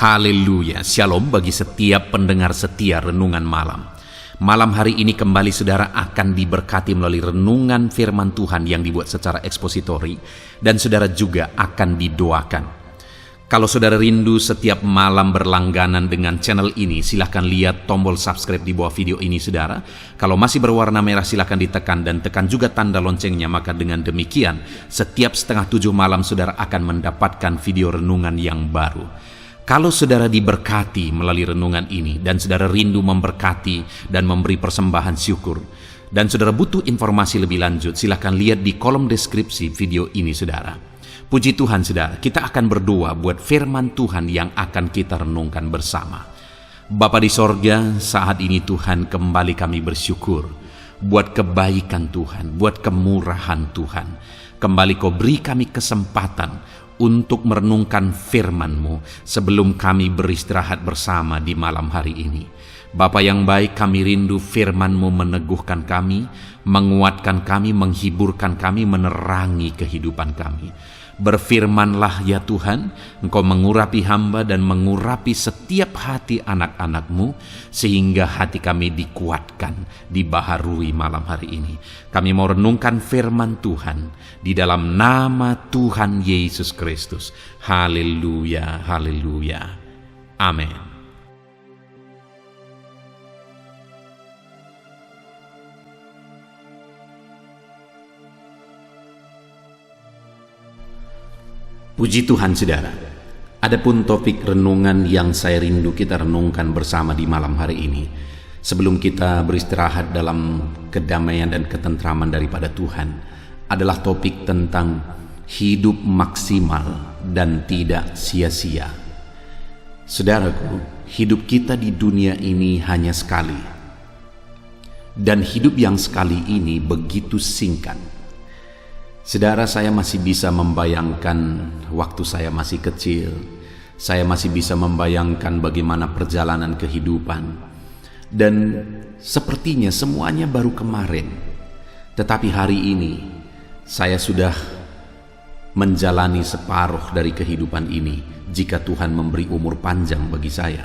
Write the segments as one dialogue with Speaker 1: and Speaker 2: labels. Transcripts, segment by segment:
Speaker 1: Haleluya, shalom bagi setiap pendengar setia Renungan Malam. Malam hari ini kembali saudara akan diberkati melalui renungan firman Tuhan yang dibuat secara ekspositori, dan saudara juga akan didoakan. Kalau saudara rindu setiap malam berlangganan dengan channel ini, silahkan lihat tombol subscribe di bawah video ini saudara. Kalau masih berwarna merah silahkan ditekan dan tekan juga tanda loncengnya, maka dengan demikian setiap 6:30 malam saudara akan mendapatkan video renungan yang baru. Kalau saudara diberkati melalui renungan ini dan saudara rindu memberkati dan memberi persembahan syukur, dan saudara butuh informasi lebih lanjut, silakan lihat di kolom deskripsi video ini saudara. Puji Tuhan saudara, kita akan berdoa buat firman Tuhan yang akan kita renungkan bersama. Bapa di sorga, saat ini Tuhan kembali kami bersyukur buat kebaikan Tuhan, buat kemurahan Tuhan. Kembali Kau beri kami kesempatan untuk merenungkan firman-Mu sebelum kami beristirahat bersama di malam hari ini. Bapa yang baik, kami rindu firman-Mu meneguhkan kami, menguatkan kami, menghiburkan kami, menerangi kehidupan kami. Berfirmanlah ya Tuhan, Engkau mengurapi hamba dan mengurapi setiap hati anak-anak-Mu, sehingga hati kami dikuatkan, dibaharui malam hari ini. Kami mau renungkan firman Tuhan di dalam nama Tuhan Yesus Kristus. Haleluya, haleluya. Amin. Puji Tuhan saudara, adapun topik renungan yang saya rindu kita renungkan bersama di malam hari ini, sebelum kita beristirahat dalam kedamaian dan ketentraman daripada Tuhan, adalah topik tentang hidup maksimal dan tidak sia-sia. Saudaraku, hidup kita di dunia ini hanya sekali, dan hidup yang sekali ini begitu singkat. Saudara, saya masih bisa membayangkan waktu saya masih kecil. Saya masih bisa membayangkan bagaimana perjalanan kehidupan. Dan sepertinya semuanya baru kemarin. Tetapi hari ini, saya sudah menjalani separuh dari kehidupan ini jika Tuhan memberi umur panjang bagi saya.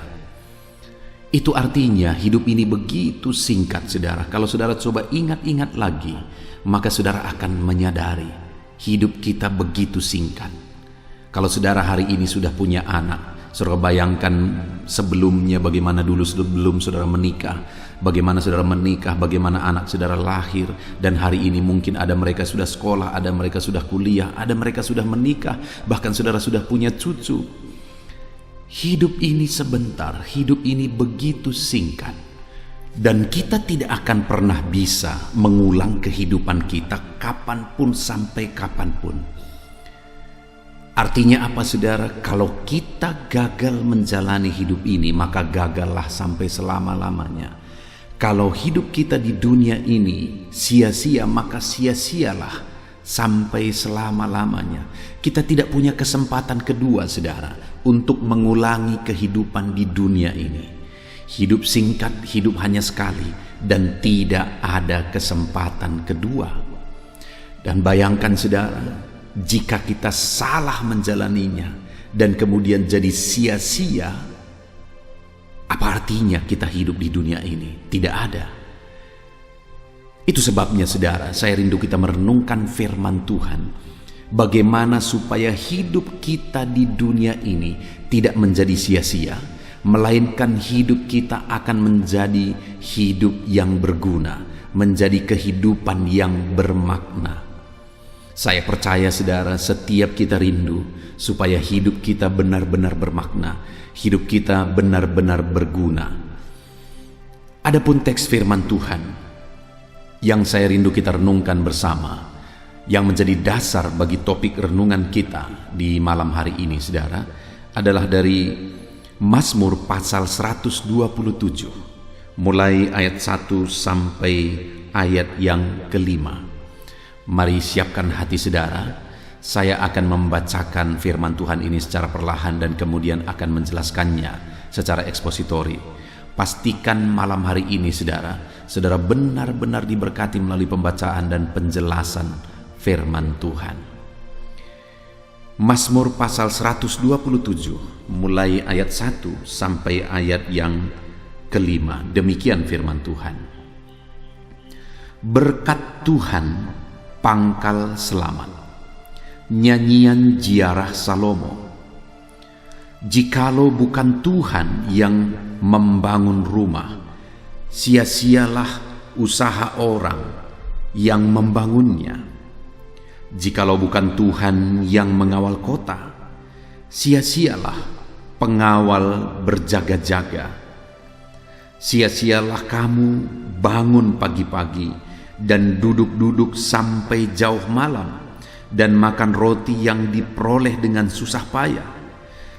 Speaker 1: Itu artinya hidup ini begitu singkat saudara. Kalau saudara coba ingat-ingat lagi, maka saudara akan menyadari hidup kita begitu singkat. Kalau saudara hari ini sudah punya anak, saudara bayangkan sebelumnya bagaimana dulu sebelum saudara menikah, bagaimana saudara menikah, bagaimana anak saudara lahir, dan hari ini mungkin ada mereka sudah sekolah, ada mereka sudah kuliah, ada mereka sudah menikah, bahkan saudara sudah punya cucu. Hidup ini sebentar, hidup ini begitu singkat. Dan kita tidak akan pernah bisa mengulang kehidupan kita kapanpun sampai kapanpun. Artinya apa saudara? Kalau kita gagal menjalani hidup ini, maka gagallah sampai selama-lamanya. Kalau hidup kita di dunia ini sia-sia, maka sia-sialah sampai selama-lamanya. Kita tidak punya kesempatan kedua saudara untuk mengulangi kehidupan di dunia ini. Hidup singkat, hidup hanya sekali, dan tidak ada kesempatan kedua. Dan bayangkan saudara, jika kita salah menjalaninya dan kemudian jadi sia-sia, apa artinya kita hidup di dunia ini? Tidak ada. Itu sebabnya saudara, saya rindu kita merenungkan firman Tuhan. Bagaimana supaya hidup kita di dunia ini tidak menjadi sia-sia, melainkan hidup kita akan menjadi hidup yang berguna, menjadi kehidupan yang bermakna. Saya percaya saudara, setiap kita rindu supaya hidup kita benar-benar bermakna, hidup kita benar-benar berguna. Adapun teks firman Tuhan yang saya rindu kita renungkan bersama, yang menjadi dasar bagi topik renungan kita di malam hari ini saudara, adalah dari Mazmur pasal 127, mulai ayat 1 sampai ayat yang kelima. Mari siapkan hati saudara, saya akan membacakan firman Tuhan ini secara perlahan dan kemudian akan menjelaskannya secara ekspositori. Pastikan malam hari ini saudara, saudara benar-benar diberkati melalui pembacaan dan penjelasan firman Tuhan. Mazmur pasal 127 mulai ayat 1 sampai ayat yang kelima. Demikian firman Tuhan. Berkat Tuhan pangkal selamat. Nyanyian ziarah Salomo. Jikalau bukan Tuhan yang membangun rumah, sia-sialah usaha orang yang membangunnya. Jikalau bukan Tuhan yang mengawal kota, sia-sialah pengawal berjaga-jaga. Sia-sialah kamu bangun pagi-pagi dan duduk-duduk sampai jauh malam dan makan roti yang diperoleh dengan susah payah,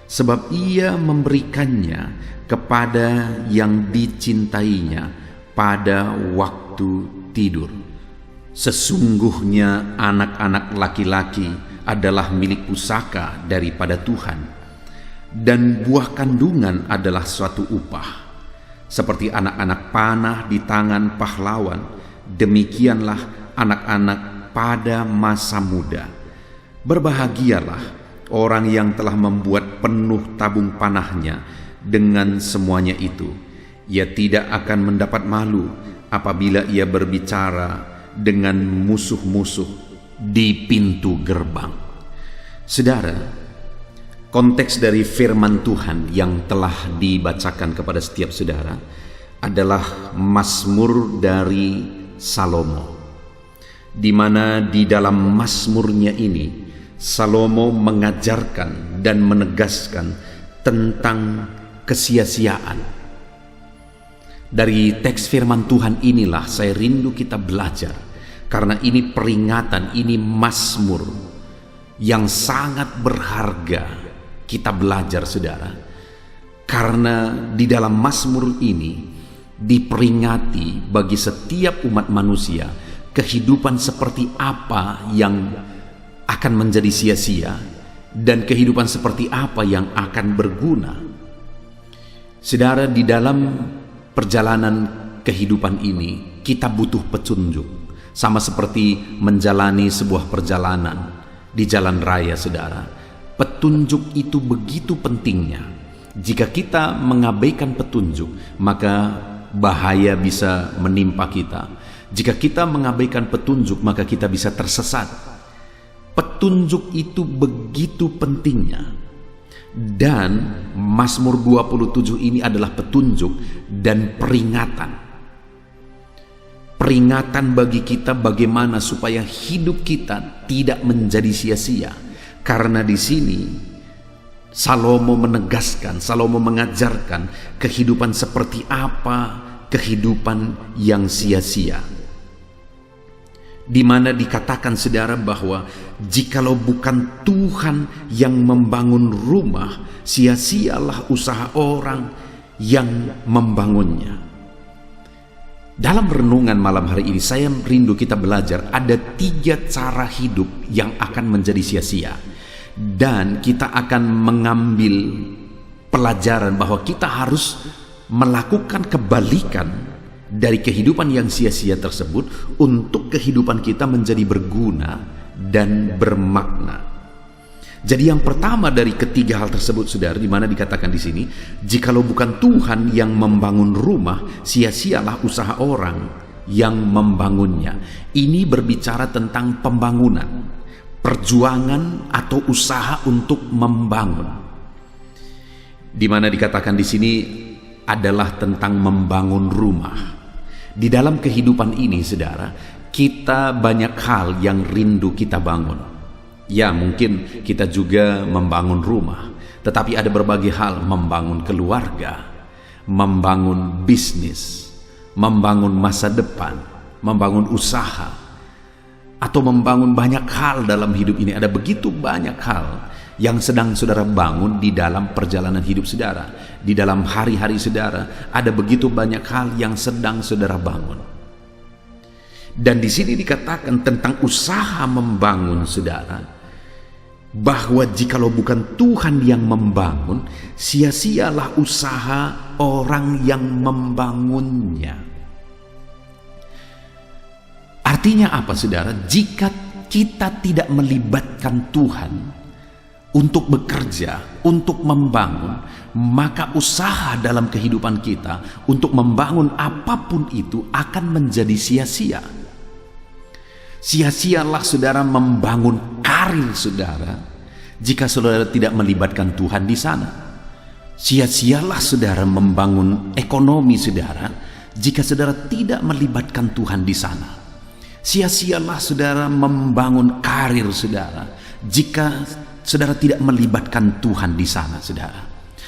Speaker 1: sebab ia memberikannya kepada yang dicintainya pada waktu tidur. Sesungguhnya anak-anak laki-laki adalah milik pusaka daripada Tuhan, dan buah kandungan adalah suatu upah. Seperti anak-anak panah di tangan pahlawan, demikianlah anak-anak pada masa muda. Berbahagialah orang yang telah membuat penuh tabung panahnya dengan semuanya itu. Ia tidak akan mendapat malu apabila ia berbicara dengan musuh-musuh di pintu gerbang. Saudara, konteks dari firman Tuhan yang telah dibacakan kepada setiap saudara adalah Mazmur dari Salomo, di mana di dalam Mazmurnya ini Salomo mengajarkan dan menegaskan tentang kesia-siaan. Dari teks firman Tuhan inilah saya rindu kita belajar, karena ini peringatan, ini mazmur yang sangat berharga kita belajar, saudara. Karena di dalam mazmur ini diperingati bagi setiap umat manusia kehidupan seperti apa yang akan menjadi sia-sia dan kehidupan seperti apa yang akan berguna. Saudara, di dalam perjalanan kehidupan ini kita butuh petunjuk, sama seperti menjalani sebuah perjalanan di jalan raya, saudara. Petunjuk itu begitu pentingnya. Jika kita mengabaikan petunjuk, maka bahaya bisa menimpa kita. Jika kita mengabaikan petunjuk, maka kita bisa tersesat. Petunjuk itu begitu pentingnya. Dan Mazmur 27 ini adalah petunjuk dan peringatan. Peringatan bagi kita bagaimana supaya hidup kita tidak menjadi sia-sia. Karena di sini Salomo menegaskan, Salomo mengajarkan kehidupan seperti apa kehidupan yang sia-sia. Di mana dikatakan, saudara, bahwa jikalau bukan Tuhan yang membangun rumah, sia-sialah usaha orang yang membangunnya. Dalam renungan malam hari ini saya rindu kita belajar ada 3 cara hidup yang akan menjadi sia-sia, dan kita akan mengambil pelajaran bahwa kita harus melakukan kebalikan dari kehidupan yang sia-sia tersebut untuk kehidupan kita menjadi berguna dan bermakna. Jadi yang pertama dari ketiga hal tersebut, saudara, di mana dikatakan di sini, jikalau bukan Tuhan yang membangun rumah, sia-sialah usaha orang yang membangunnya. Ini berbicara tentang pembangunan, perjuangan atau usaha untuk membangun. Di mana dikatakan di sini adalah tentang membangun rumah. Di dalam kehidupan ini, saudara, kita banyak hal yang rindu kita bangun. Ya, mungkin kita juga membangun rumah, tetapi ada berbagai hal, membangun keluarga, membangun bisnis, membangun masa depan, membangun usaha, atau membangun banyak hal dalam hidup ini. Ada begitu banyak hal yang sedang saudara bangun di dalam perjalanan hidup saudara. Di dalam hari-hari saudara ada begitu banyak hal yang sedang saudara bangun. Dan di sini dikatakan tentang usaha membangun, saudara, bahwa jikalau bukan Tuhan yang membangun, sia-sialah usaha orang yang membangunnya. Artinya apa, saudara? Jika kita tidak melibatkan Tuhan untuk bekerja, untuk membangun, maka usaha dalam kehidupan kita untuk membangun apapun itu akan menjadi sia-sia. Sia-sialah saudara membangun karir saudara jika saudara tidak melibatkan Tuhan di sana. Sia-sialah saudara membangun ekonomi saudara jika saudara tidak melibatkan Tuhan di sana. Sia-sialah saudara membangun karir saudara jika saudara tidak melibatkan Tuhan di sana saudara.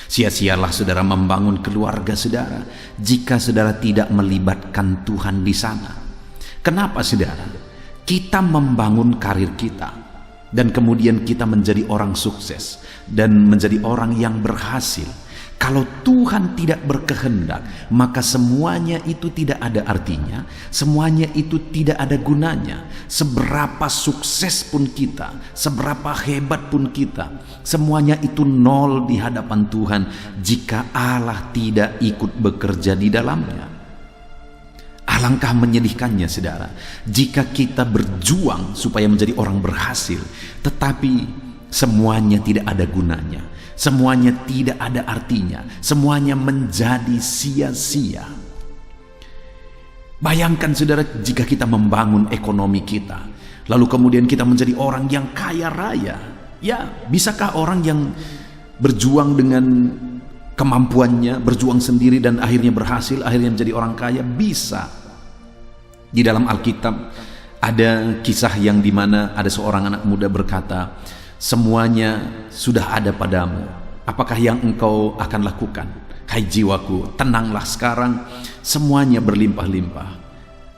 Speaker 1: Sia-sialah saudara membangun keluarga saudara jika saudara tidak melibatkan Tuhan di sana. Kenapa saudara? Kita membangun karir kita dan kemudian kita menjadi orang sukses dan menjadi orang yang berhasil. Kalau Tuhan tidak berkehendak, maka semuanya itu tidak ada artinya, semuanya itu tidak ada gunanya. Seberapa sukses pun kita, seberapa hebat pun kita, semuanya itu nol di hadapan Tuhan jika Allah tidak ikut bekerja di dalamnya. Alangkah menyedihkannya saudara, jika kita berjuang supaya menjadi orang berhasil, tetapi semuanya tidak ada gunanya, semuanya tidak ada artinya, semuanya menjadi sia-sia. Bayangkan saudara, jika kita membangun ekonomi kita, lalu kemudian kita menjadi orang yang kaya raya. Ya, bisakah orang yang berjuang dengan kemampuannya, berjuang sendiri dan akhirnya berhasil, akhirnya menjadi orang kaya? Bisa. Di dalam Alkitab ada kisah yang dimana ada seorang anak muda berkata, semuanya sudah ada padamu, apakah yang engkau akan lakukan? Hai jiwaku, tenanglah sekarang, semuanya berlimpah-limpah.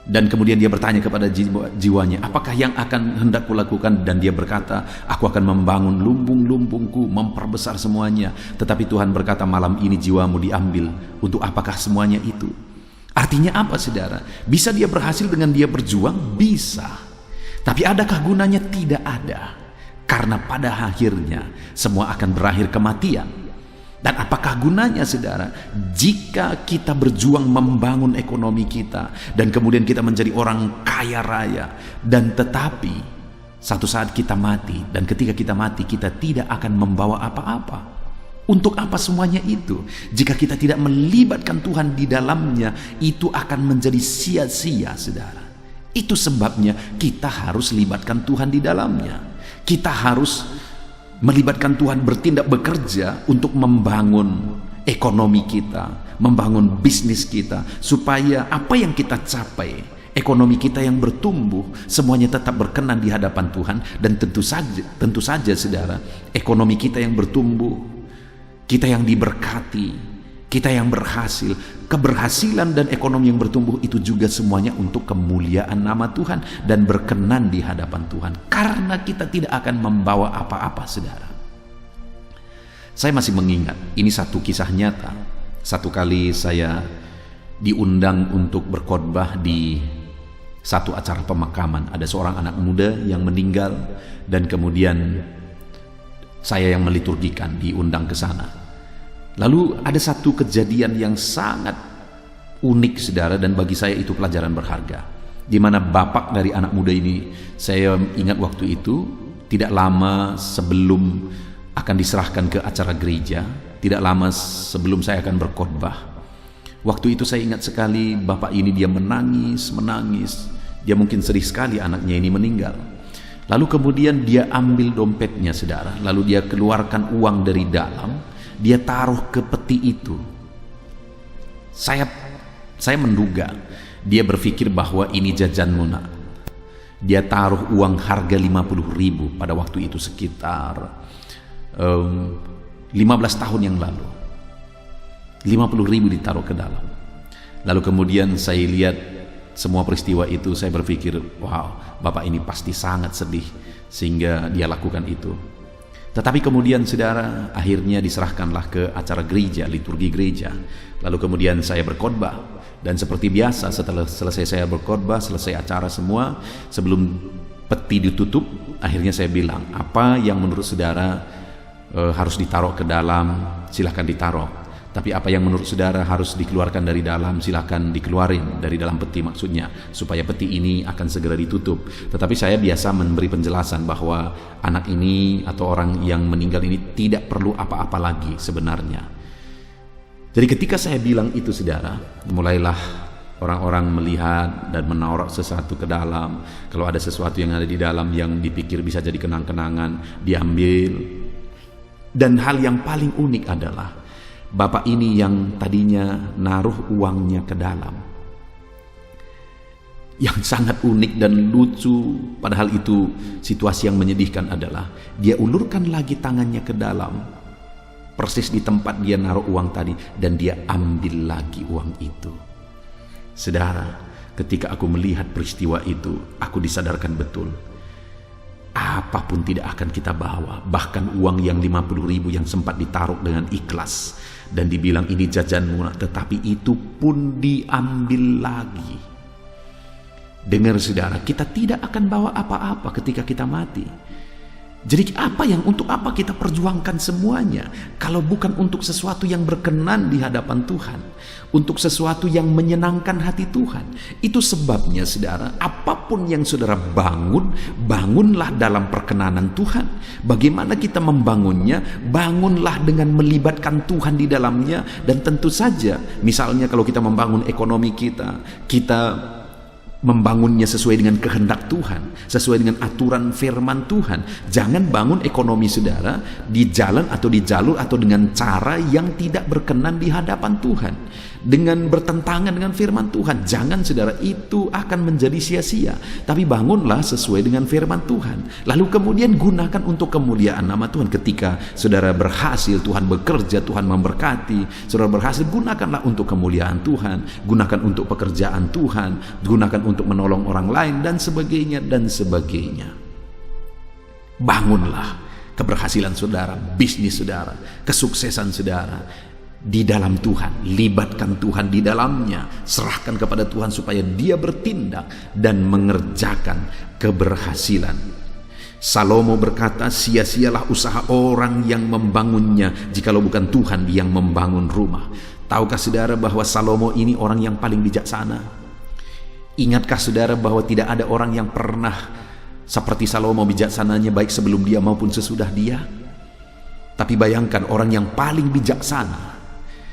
Speaker 1: Dan kemudian dia bertanya kepada jiwanya, apakah yang akan hendak kulakukan? Dan dia berkata, aku akan membangun lumbung-lumbungku, memperbesar semuanya. Tetapi Tuhan berkata, malam ini jiwamu diambil, untuk apakah semuanya itu? Artinya apa saudara? Bisa dia berhasil dengan dia berjuang? Bisa. Tapi adakah gunanya? Tidak ada. Karena pada akhirnya semua akan berakhir kematian. Dan apakah gunanya saudara jika kita berjuang membangun ekonomi kita dan kemudian kita menjadi orang kaya raya, dan tetapi satu saat kita mati, dan ketika kita mati kita tidak akan membawa apa-apa? Untuk apa semuanya itu? Jika kita tidak melibatkan Tuhan di dalamnya, itu akan menjadi sia-sia saudara. Itu sebabnya kita harus libatkan Tuhan di dalamnya. Kita harus melibatkan Tuhan, bertindak bekerja untuk membangun ekonomi kita, membangun bisnis kita, supaya apa yang kita capai, ekonomi kita yang bertumbuh, semuanya tetap berkenan di hadapan Tuhan. Dan tentu saja saudara, ekonomi kita yang bertumbuh, kita yang diberkati, kita yang berhasil, keberhasilan dan ekonomi yang bertumbuh itu juga semuanya untuk kemuliaan nama Tuhan dan berkenan di hadapan Tuhan. Karena kita tidak akan membawa apa-apa saudara. Saya masih mengingat, ini satu kisah nyata. Satu kali saya diundang untuk berkhotbah di satu acara pemakaman. Ada seorang anak muda yang meninggal dan kemudian saya yang meliturgikan, diundang ke sana. Lalu ada satu kejadian yang sangat unik saudara, dan bagi saya itu pelajaran berharga, di mana bapak dari anak muda ini, saya ingat waktu itu tidak lama sebelum akan diserahkan ke acara gereja, tidak lama sebelum saya akan berkhotbah. Waktu itu saya ingat sekali bapak ini, dia menangis, dia mungkin sedih sekali anaknya ini meninggal. Lalu kemudian dia ambil dompetnya saudara, lalu dia keluarkan uang dari dalam, dia taruh ke peti itu. Saya menduga dia berpikir bahwa ini jajanmu nak. Dia taruh uang harga 50.000 pada waktu itu, sekitar 15 tahun yang lalu. 50.000 ditaruh ke dalam. Lalu kemudian saya lihat semua peristiwa itu, saya berpikir, wow, bapak ini pasti sangat sedih sehingga dia lakukan itu. Tetapi kemudian saudara, akhirnya diserahkanlah ke acara gereja, liturgi gereja. Lalu kemudian saya berkhotbah, dan seperti biasa setelah selesai saya berkhotbah, selesai acara semua, sebelum peti ditutup, akhirnya saya bilang, apa yang menurut saudara harus ditaruh ke dalam, silahkan ditaruh. Tapi apa yang menurut saudara harus dikeluarkan dari dalam, silakan dikeluarin dari dalam peti maksudnya, supaya peti ini akan segera ditutup. Tetapi saya biasa memberi penjelasan bahwa anak ini atau orang yang meninggal ini tidak perlu apa-apa lagi sebenarnya. Jadi ketika saya bilang itu saudara, mulailah orang-orang melihat dan menaruh sesuatu ke dalam. Kalau ada sesuatu yang ada di dalam yang dipikir bisa jadi kenang-kenangan, diambil. Dan hal yang paling unik adalah bapak ini yang tadinya naruh uangnya ke dalam, yang sangat unik dan lucu, padahal itu situasi yang menyedihkan adalah dia ulurkan lagi tangannya ke dalam, persis di tempat dia naruh uang tadi, dan dia ambil lagi uang itu. Saudara, ketika aku melihat peristiwa itu, aku disadarkan betul, apapun tidak akan kita bawa, bahkan uang yang 50.000 yang sempat ditaruh dengan ikhlas dan dibilang ini jajanmu, tetapi itu pun diambil lagi. Dengar saudara, kita tidak akan bawa apa-apa ketika kita mati. Jadi untuk apa kita perjuangkan semuanya kalau bukan untuk sesuatu yang berkenan di hadapan Tuhan, untuk sesuatu yang menyenangkan hati Tuhan. Itu sebabnya saudara, apapun yang saudara bangun, bangunlah dalam perkenanan Tuhan. Bagaimana kita membangunnya? Bangunlah dengan melibatkan Tuhan di dalamnya. Dan tentu saja, misalnya kalau kita membangun ekonomi kita membangunnya sesuai dengan kehendak Tuhan, sesuai dengan aturan firman Tuhan. Jangan bangun ekonomi saudara di jalan atau di jalur atau dengan cara yang tidak berkenan di hadapan Tuhan, dengan bertentangan dengan firman Tuhan. Jangan saudara, itu akan menjadi sia-sia. Tapi bangunlah sesuai dengan firman Tuhan, lalu kemudian gunakan untuk kemuliaan nama Tuhan. Ketika saudara berhasil, Tuhan bekerja, Tuhan memberkati, saudara berhasil, gunakanlah untuk kemuliaan Tuhan, gunakan untuk pekerjaan Tuhan, gunakan untuk menolong orang lain, dan sebagainya dan sebagainya. Bangunlah keberhasilan saudara, bisnis saudara, kesuksesan saudara di dalam Tuhan. Libatkan Tuhan di dalamnya, serahkan kepada Tuhan supaya Dia bertindak dan mengerjakan keberhasilan. Salomo berkata, sia-sialah usaha orang yang membangunnya jikalau bukan Tuhan yang membangun rumah. Tahukah saudara bahwa Salomo ini orang yang paling bijaksana? Ingatkah saudara bahwa tidak ada orang yang pernah seperti Salomo bijaksananya, baik sebelum dia maupun sesudah dia? Tapi bayangkan orang yang paling bijaksana,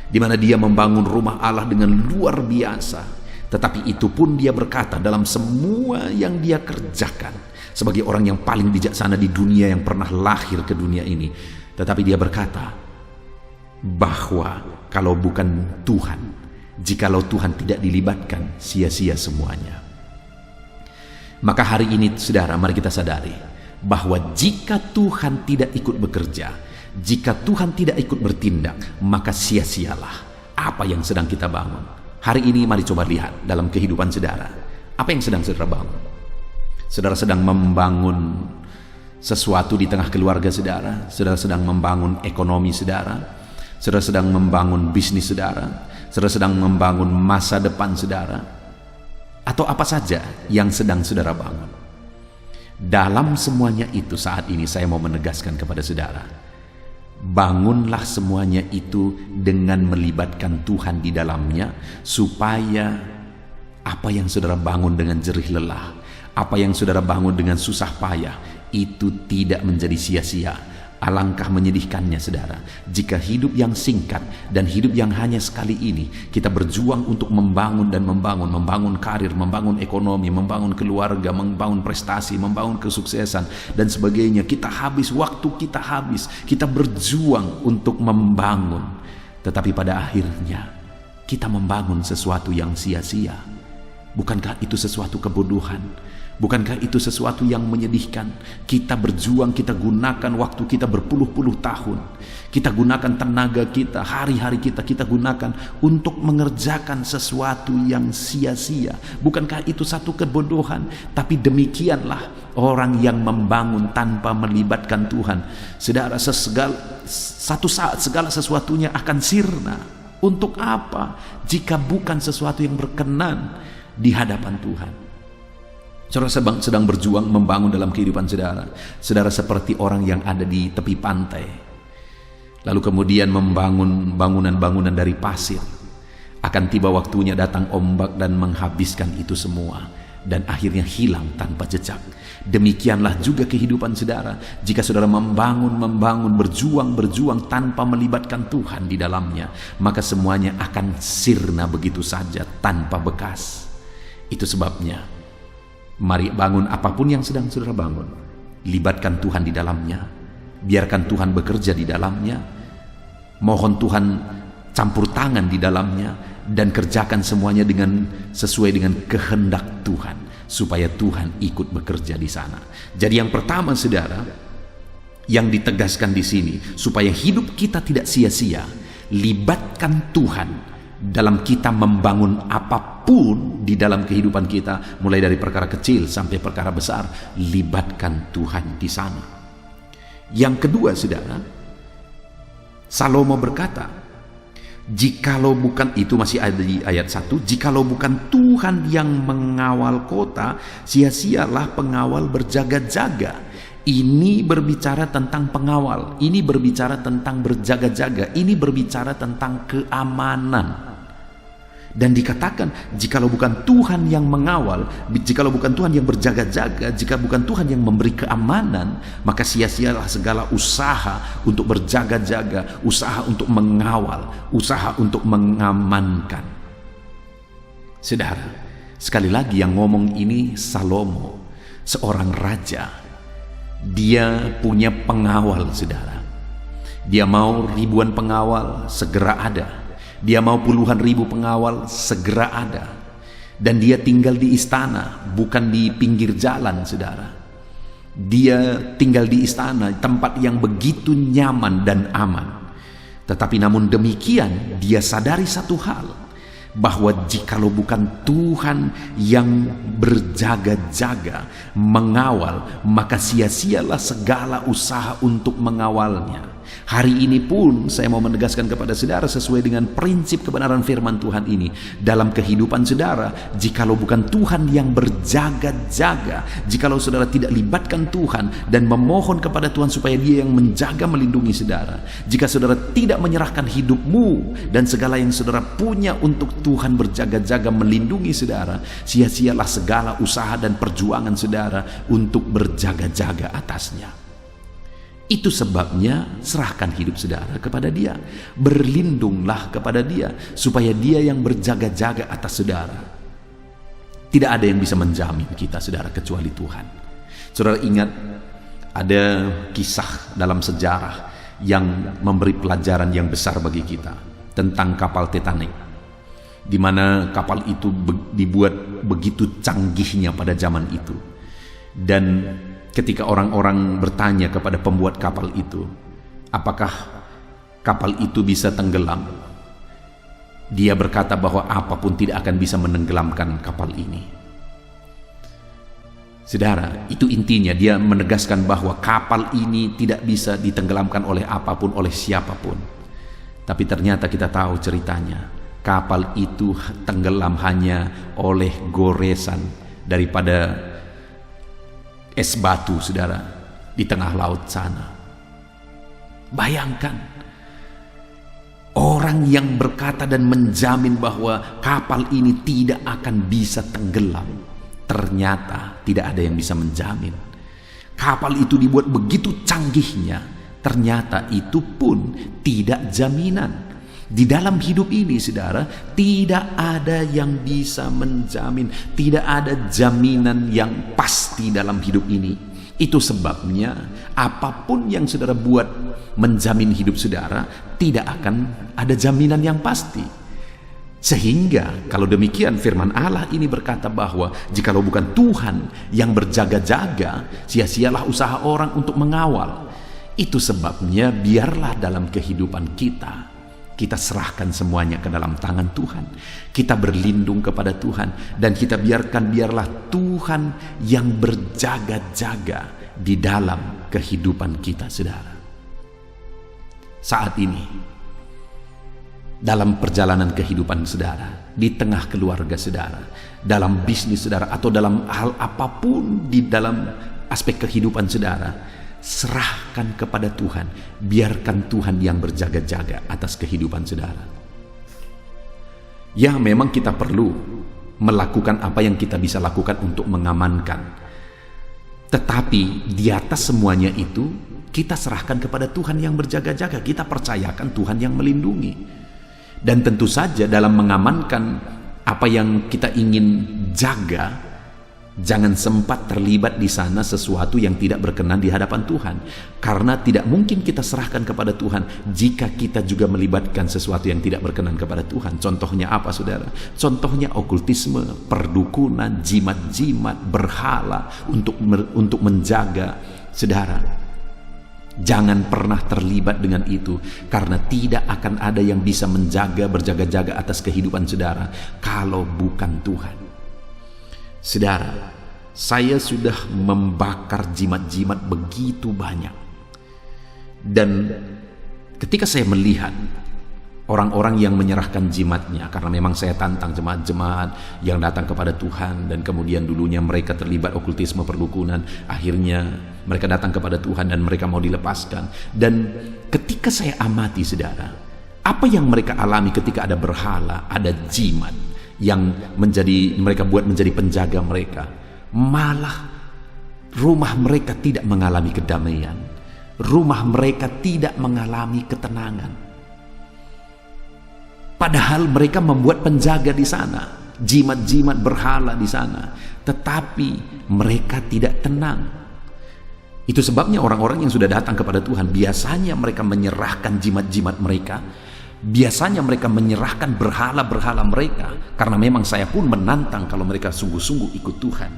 Speaker 1: di mana dia membangun rumah Allah dengan luar biasa, tetapi itu pun dia berkata dalam semua yang dia kerjakan, sebagai orang yang paling bijaksana di dunia yang pernah lahir ke dunia ini, tetapi dia berkata bahwa kalau bukan Tuhan, jikalau Tuhan tidak dilibatkan, sia-sia semuanya. Maka hari ini saudara, mari kita sadari bahwa jika Tuhan tidak ikut bekerja, jika Tuhan tidak ikut bertindak, maka sia-sialah apa yang sedang kita bangun. Hari ini mari coba lihat dalam kehidupan saudara, apa yang sedang saudara bangun. Saudara sedang membangun sesuatu di tengah keluarga saudara, saudara sedang membangun ekonomi saudara, saudara sedang membangun bisnis saudara, saudara sedang membangun masa depan saudara, atau apa saja yang sedang saudara bangun. Dalam semuanya itu, saat ini saya mau menegaskan kepada saudara, bangunlah semuanya itu dengan melibatkan Tuhan di dalamnya, supaya apa yang saudara bangun dengan jerih lelah, apa yang saudara bangun dengan susah payah, itu tidak menjadi sia-sia. Alangkah menyedihkannya saudara, jika hidup yang singkat dan hidup yang hanya sekali ini kita berjuang untuk membangun karir, membangun ekonomi, membangun keluarga, membangun prestasi, membangun kesuksesan dan sebagainya. Kita habis waktu, kita berjuang untuk membangun, tetapi pada akhirnya kita membangun sesuatu yang sia-sia. Bukankah itu sesuatu kebodohan? Bukankah itu sesuatu yang menyedihkan? Kita berjuang, kita gunakan waktu kita berpuluh-puluh tahun, kita gunakan tenaga kita, hari-hari kita gunakan untuk mengerjakan sesuatu yang sia-sia. Bukankah itu satu kebodohan? Tapi demikianlah orang yang membangun tanpa melibatkan Tuhan. Saudara, satu saat segala sesuatunya akan sirna. Untuk apa? Jika bukan sesuatu yang berkenan di hadapan Tuhan. Saudara sedang berjuang membangun dalam kehidupan saudara. Saudara seperti orang yang ada di tepi pantai. lalu kemudian membangun bangunan-bangunan dari pasir. Akan tiba waktunya datang ombak dan menghabiskan itu semua, dan akhirnya hilang tanpa jejak. Demikianlah juga kehidupan saudara. Jika saudara membangun, berjuang tanpa melibatkan Tuhan di dalamnya, maka semuanya akan sirna begitu saja tanpa bekas. Itu sebabnya, mari bangun apapun yang sedang saudara bangun, libatkan Tuhan di dalamnya, biarkan Tuhan bekerja di dalamnya, mohon Tuhan campur tangan di dalamnya, dan kerjakan semuanya sesuai dengan kehendak Tuhan, supaya Tuhan ikut bekerja di sana. Jadi yang pertama saudara, yang ditegaskan di sini, supaya hidup kita tidak sia-sia, libatkan Tuhan dalam kita membangun apapun di dalam kehidupan kita, mulai dari perkara kecil sampai perkara besar, libatkan Tuhan di sana. Yang kedua saudara, Salomo berkata, jikalau bukan, itu masih ada di ayat 1, jikalau bukan Tuhan yang mengawal kota, sia-sialah pengawal berjaga-jaga. Ini berbicara tentang pengawal, ini berbicara tentang berjaga-jaga, ini berbicara tentang keamanan. Dan dikatakan, jikalau bukan Tuhan yang mengawal, jikalau bukan Tuhan yang berjaga-jaga, jika bukan Tuhan yang memberi keamanan, maka sia-sialah segala usaha untuk berjaga-jaga, usaha untuk mengawal, usaha untuk mengamankan. Saudara, sekali lagi yang ngomong ini Salomo, seorang raja. Dia punya pengawal saudara. Dia mau ribuan pengawal, segera ada. Dia mau puluhan ribu pengawal, segera ada. Dan dia tinggal di istana, bukan di pinggir jalan saudara. Dia tinggal di istana, tempat yang begitu nyaman dan aman. Tetapi namun demikian, dia sadari satu hal, bahwa jikalau bukan Tuhan yang berjaga-jaga, mengawal, maka sia-sialah segala usaha untuk mengawalnya. Hari ini pun saya mau menegaskan kepada saudara, sesuai dengan prinsip kebenaran firman Tuhan ini dalam kehidupan saudara, jikalau bukan Tuhan yang berjaga-jaga, jikalau saudara tidak libatkan Tuhan dan memohon kepada Tuhan supaya Dia yang menjaga, melindungi saudara, jika saudara tidak menyerahkan hidupmu dan segala yang saudara punya untuk Tuhan berjaga-jaga melindungi saudara, sia-sialah segala usaha dan perjuangan saudara untuk berjaga-jaga atasnya. Itu sebabnya serahkan hidup saudara kepada Dia, berlindunglah kepada Dia, supaya Dia yang berjaga-jaga atas saudara. Tidak ada yang bisa menjamin kita saudara kecuali Tuhan. Saudara ingat, ada kisah dalam sejarah yang memberi pelajaran yang besar bagi kita tentang kapal Titanic, di mana kapal itu dibuat begitu canggihnya pada zaman itu. Dan ketika orang-orang bertanya kepada pembuat kapal itu, apakah kapal itu bisa tenggelam? Dia berkata bahwa apapun tidak akan bisa menenggelamkan kapal ini. Saudara, itu intinya. Dia menegaskan bahwa kapal ini tidak bisa ditenggelamkan oleh apapun, oleh siapapun. Tapi ternyata kita tahu ceritanya, kapal itu tenggelam hanya oleh goresan daripada es batu saudara di tengah laut sana. Bayangkan, orang yang berkata dan menjamin bahwa kapal ini tidak akan bisa tenggelam, ternyata tidak ada yang bisa menjamin. Kapal itu dibuat begitu canggihnya, ternyata itu pun tidak jaminan. Di dalam hidup ini saudara, tidak ada yang bisa menjamin, tidak ada jaminan yang pasti dalam hidup ini. Itu sebabnya apapun yang saudara buat menjamin hidup saudara, tidak akan ada jaminan yang pasti. Sehingga kalau demikian firman Allah ini berkata bahwa jikalau bukan Tuhan yang berjaga-jaga, sia-sialah usaha orang untuk mengawal. Itu sebabnya biarlah dalam kehidupan kita serahkan semuanya ke dalam tangan Tuhan. Kita berlindung kepada Tuhan, dan kita biarlah Tuhan yang berjaga-jaga di dalam kehidupan kita saudara. Saat ini dalam perjalanan kehidupan saudara, di tengah keluarga saudara, dalam bisnis saudara, atau dalam hal apapun di dalam aspek kehidupan saudara, serahkan kepada Tuhan. Biarkan Tuhan yang berjaga-jaga atas kehidupan saudara. Ya, memang kita perlu melakukan apa yang kita bisa lakukan untuk mengamankan. Tetapi di atas semuanya itu, kita serahkan kepada Tuhan yang berjaga-jaga. Kita percayakan Tuhan yang melindungi. Dan tentu saja dalam mengamankan apa yang kita ingin jaga, jangan sempat terlibat di sana sesuatu yang tidak berkenan di hadapan Tuhan. Karena tidak mungkin kita serahkan kepada Tuhan jika kita juga melibatkan sesuatu yang tidak berkenan kepada Tuhan. Contohnya apa, saudara? Contohnya okultisme, perdukunan, jimat-jimat, berhala untuk menjaga saudara. Jangan pernah terlibat dengan itu, karena tidak akan ada yang bisa berjaga-jaga atas kehidupan saudara kalau bukan Tuhan. Saudara, saya sudah membakar jimat-jimat begitu banyak. Dan ketika saya melihat orang-orang yang menyerahkan jimatnya, karena memang saya tantang jemaat-jemaat yang datang kepada Tuhan, dan kemudian dulunya mereka terlibat okultisme, perdukunan, akhirnya mereka datang kepada Tuhan dan mereka mau dilepaskan. Dan ketika saya amati, saudara, apa yang mereka alami ketika ada berhala, ada jimat yang mereka buat menjadi penjaga mereka, malah rumah mereka tidak mengalami kedamaian, rumah mereka tidak mengalami ketenangan. Padahal mereka membuat penjaga di sana, jimat-jimat berhala di sana, tetapi mereka tidak tenang. Itu sebabnya orang-orang yang sudah datang kepada Tuhan, biasanya mereka menyerahkan jimat-jimat mereka. Biasanya mereka menyerahkan berhala-berhala mereka, karena memang saya pun menantang kalau mereka sungguh-sungguh ikut Tuhan.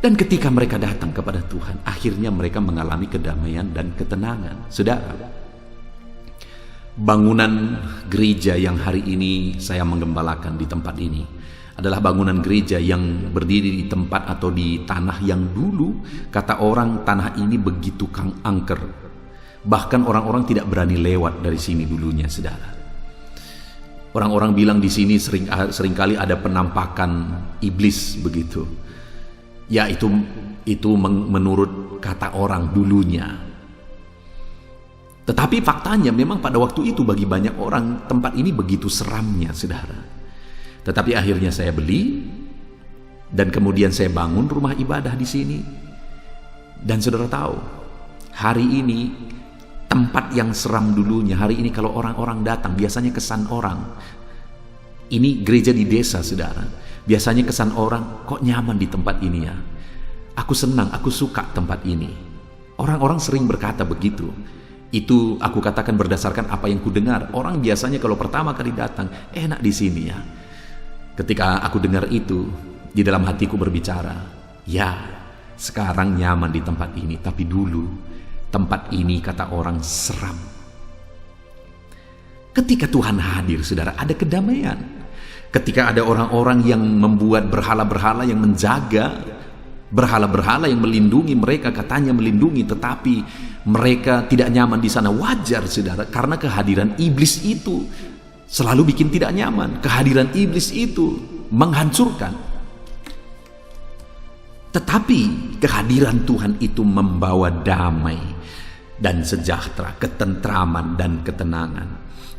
Speaker 1: Dan ketika mereka datang kepada Tuhan, akhirnya mereka mengalami kedamaian dan ketenangan. Saudara, bangunan gereja yang hari ini saya menggembalakan di tempat ini adalah bangunan gereja yang berdiri di tempat atau di tanah yang dulu kata orang tanah ini begitu angker. Bahkan orang-orang tidak berani lewat dari sini dulunya, saudara. Orang-orang bilang di sini seringkali ada penampakan iblis begitu. Ya, itu menurut kata orang dulunya. Tetapi faktanya memang pada waktu itu bagi banyak orang tempat ini begitu seramnya, saudara. Tetapi akhirnya saya beli dan kemudian saya bangun rumah ibadah di sini. Dan saudara tahu, hari ini tempat yang seram dulunya, hari ini kalau orang-orang datang, biasanya kesan orang, ini gereja di desa, saudara, biasanya kesan orang, kok nyaman di tempat ini ya, aku senang, aku suka tempat ini. Orang-orang sering berkata begitu. Itu aku katakan berdasarkan apa yang ku dengar. Orang biasanya kalau pertama kali datang, enak di sini ya. Ketika aku dengar itu, di dalam hatiku berbicara, ya, sekarang nyaman di tempat ini, tapi dulu tempat ini kata orang seram. Ketika Tuhan hadir, saudara, ada kedamaian. Ketika ada orang-orang yang membuat berhala-berhala yang menjaga, berhala-berhala yang melindungi mereka, katanya melindungi, tetapi mereka tidak nyaman di sana. Wajar, saudara, karena kehadiran iblis itu selalu bikin tidak nyaman. Kehadiran iblis itu menghancurkan. Tetapi kehadiran Tuhan itu membawa damai dan sejahtera, ketentraman dan ketenangan.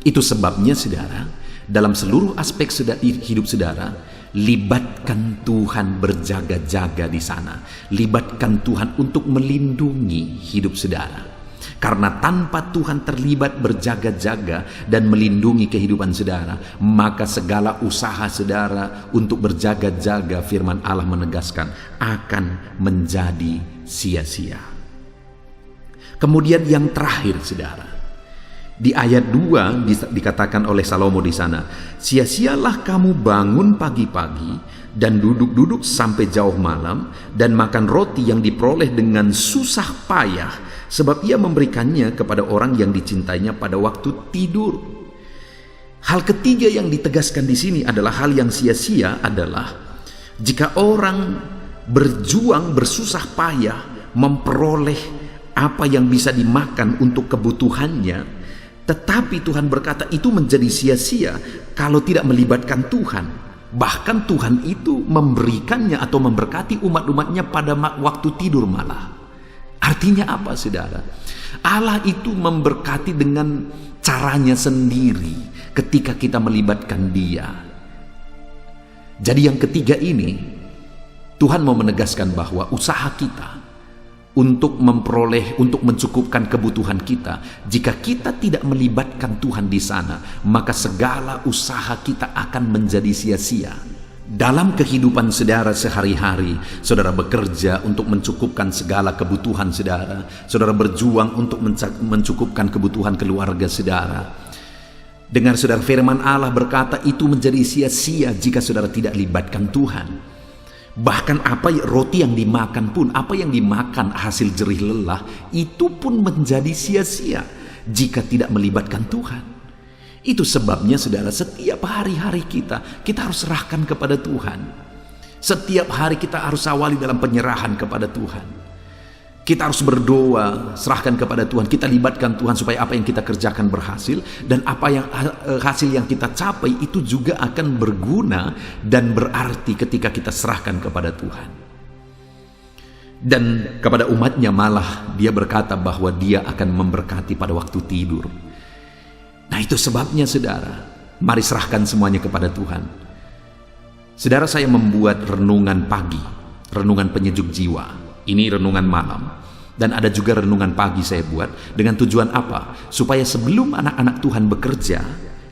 Speaker 1: Itu sebabnya, saudara, dalam seluruh aspek hidup saudara, libatkan Tuhan berjaga-jaga di sana. Libatkan Tuhan untuk melindungi hidup saudara. Karena tanpa Tuhan terlibat berjaga-jaga dan melindungi kehidupan saudara, maka segala usaha saudara untuk berjaga-jaga, firman Allah menegaskan, akan menjadi sia-sia. Kemudian yang terakhir, saudara, di ayat 2 dikatakan oleh Salomo di sana, sia-sialah kamu bangun pagi-pagi dan duduk-duduk sampai jauh malam dan makan roti yang diperoleh dengan susah payah, sebab ia memberikannya kepada orang yang dicintainya pada waktu tidur. Hal ketiga yang ditegaskan di sini adalah hal yang sia-sia adalah jika orang berjuang bersusah payah memperoleh apa yang bisa dimakan untuk kebutuhannya, tetapi Tuhan berkata itu menjadi sia-sia kalau tidak melibatkan Tuhan. Bahkan Tuhan itu memberikannya atau memberkati umat-umatnya pada waktu tidur malah. Artinya apa, saudara? Allah itu memberkati dengan caranya sendiri ketika kita melibatkan Dia. Jadi yang ketiga ini, Tuhan mau menegaskan bahwa usaha kita untuk memperoleh, untuk mencukupkan kebutuhan kita, jika kita tidak melibatkan Tuhan di sana, maka segala usaha kita akan menjadi sia-sia. Dalam kehidupan saudara sehari-hari, saudara bekerja untuk mencukupkan segala kebutuhan saudara, saudara berjuang untuk mencukupkan kebutuhan keluarga saudara. Dengar saudara, firman Allah berkata itu menjadi sia-sia jika saudara tidak libatkan Tuhan. Bahkan roti yang dimakan pun, apa yang dimakan hasil jerih lelah, itu pun menjadi sia-sia jika tidak melibatkan Tuhan. Itu sebabnya saudara, setiap hari-hari kita harus serahkan kepada Tuhan. Setiap hari kita harus awali dalam penyerahan kepada Tuhan. Kita harus berdoa, serahkan kepada Tuhan. Kita libatkan Tuhan supaya apa yang kita kerjakan berhasil, dan apa yang hasil yang kita capai itu juga akan berguna dan berarti ketika kita serahkan kepada Tuhan. Dan kepada umatnya malah Dia berkata bahwa Dia akan memberkati pada waktu tidur. Nah, itu sebabnya saudara, mari serahkan semuanya kepada Tuhan. Saudara, saya membuat renungan pagi, renungan penyejuk jiwa. Ini renungan malam. Dan ada juga renungan pagi saya buat dengan tujuan apa? Supaya sebelum anak-anak Tuhan bekerja,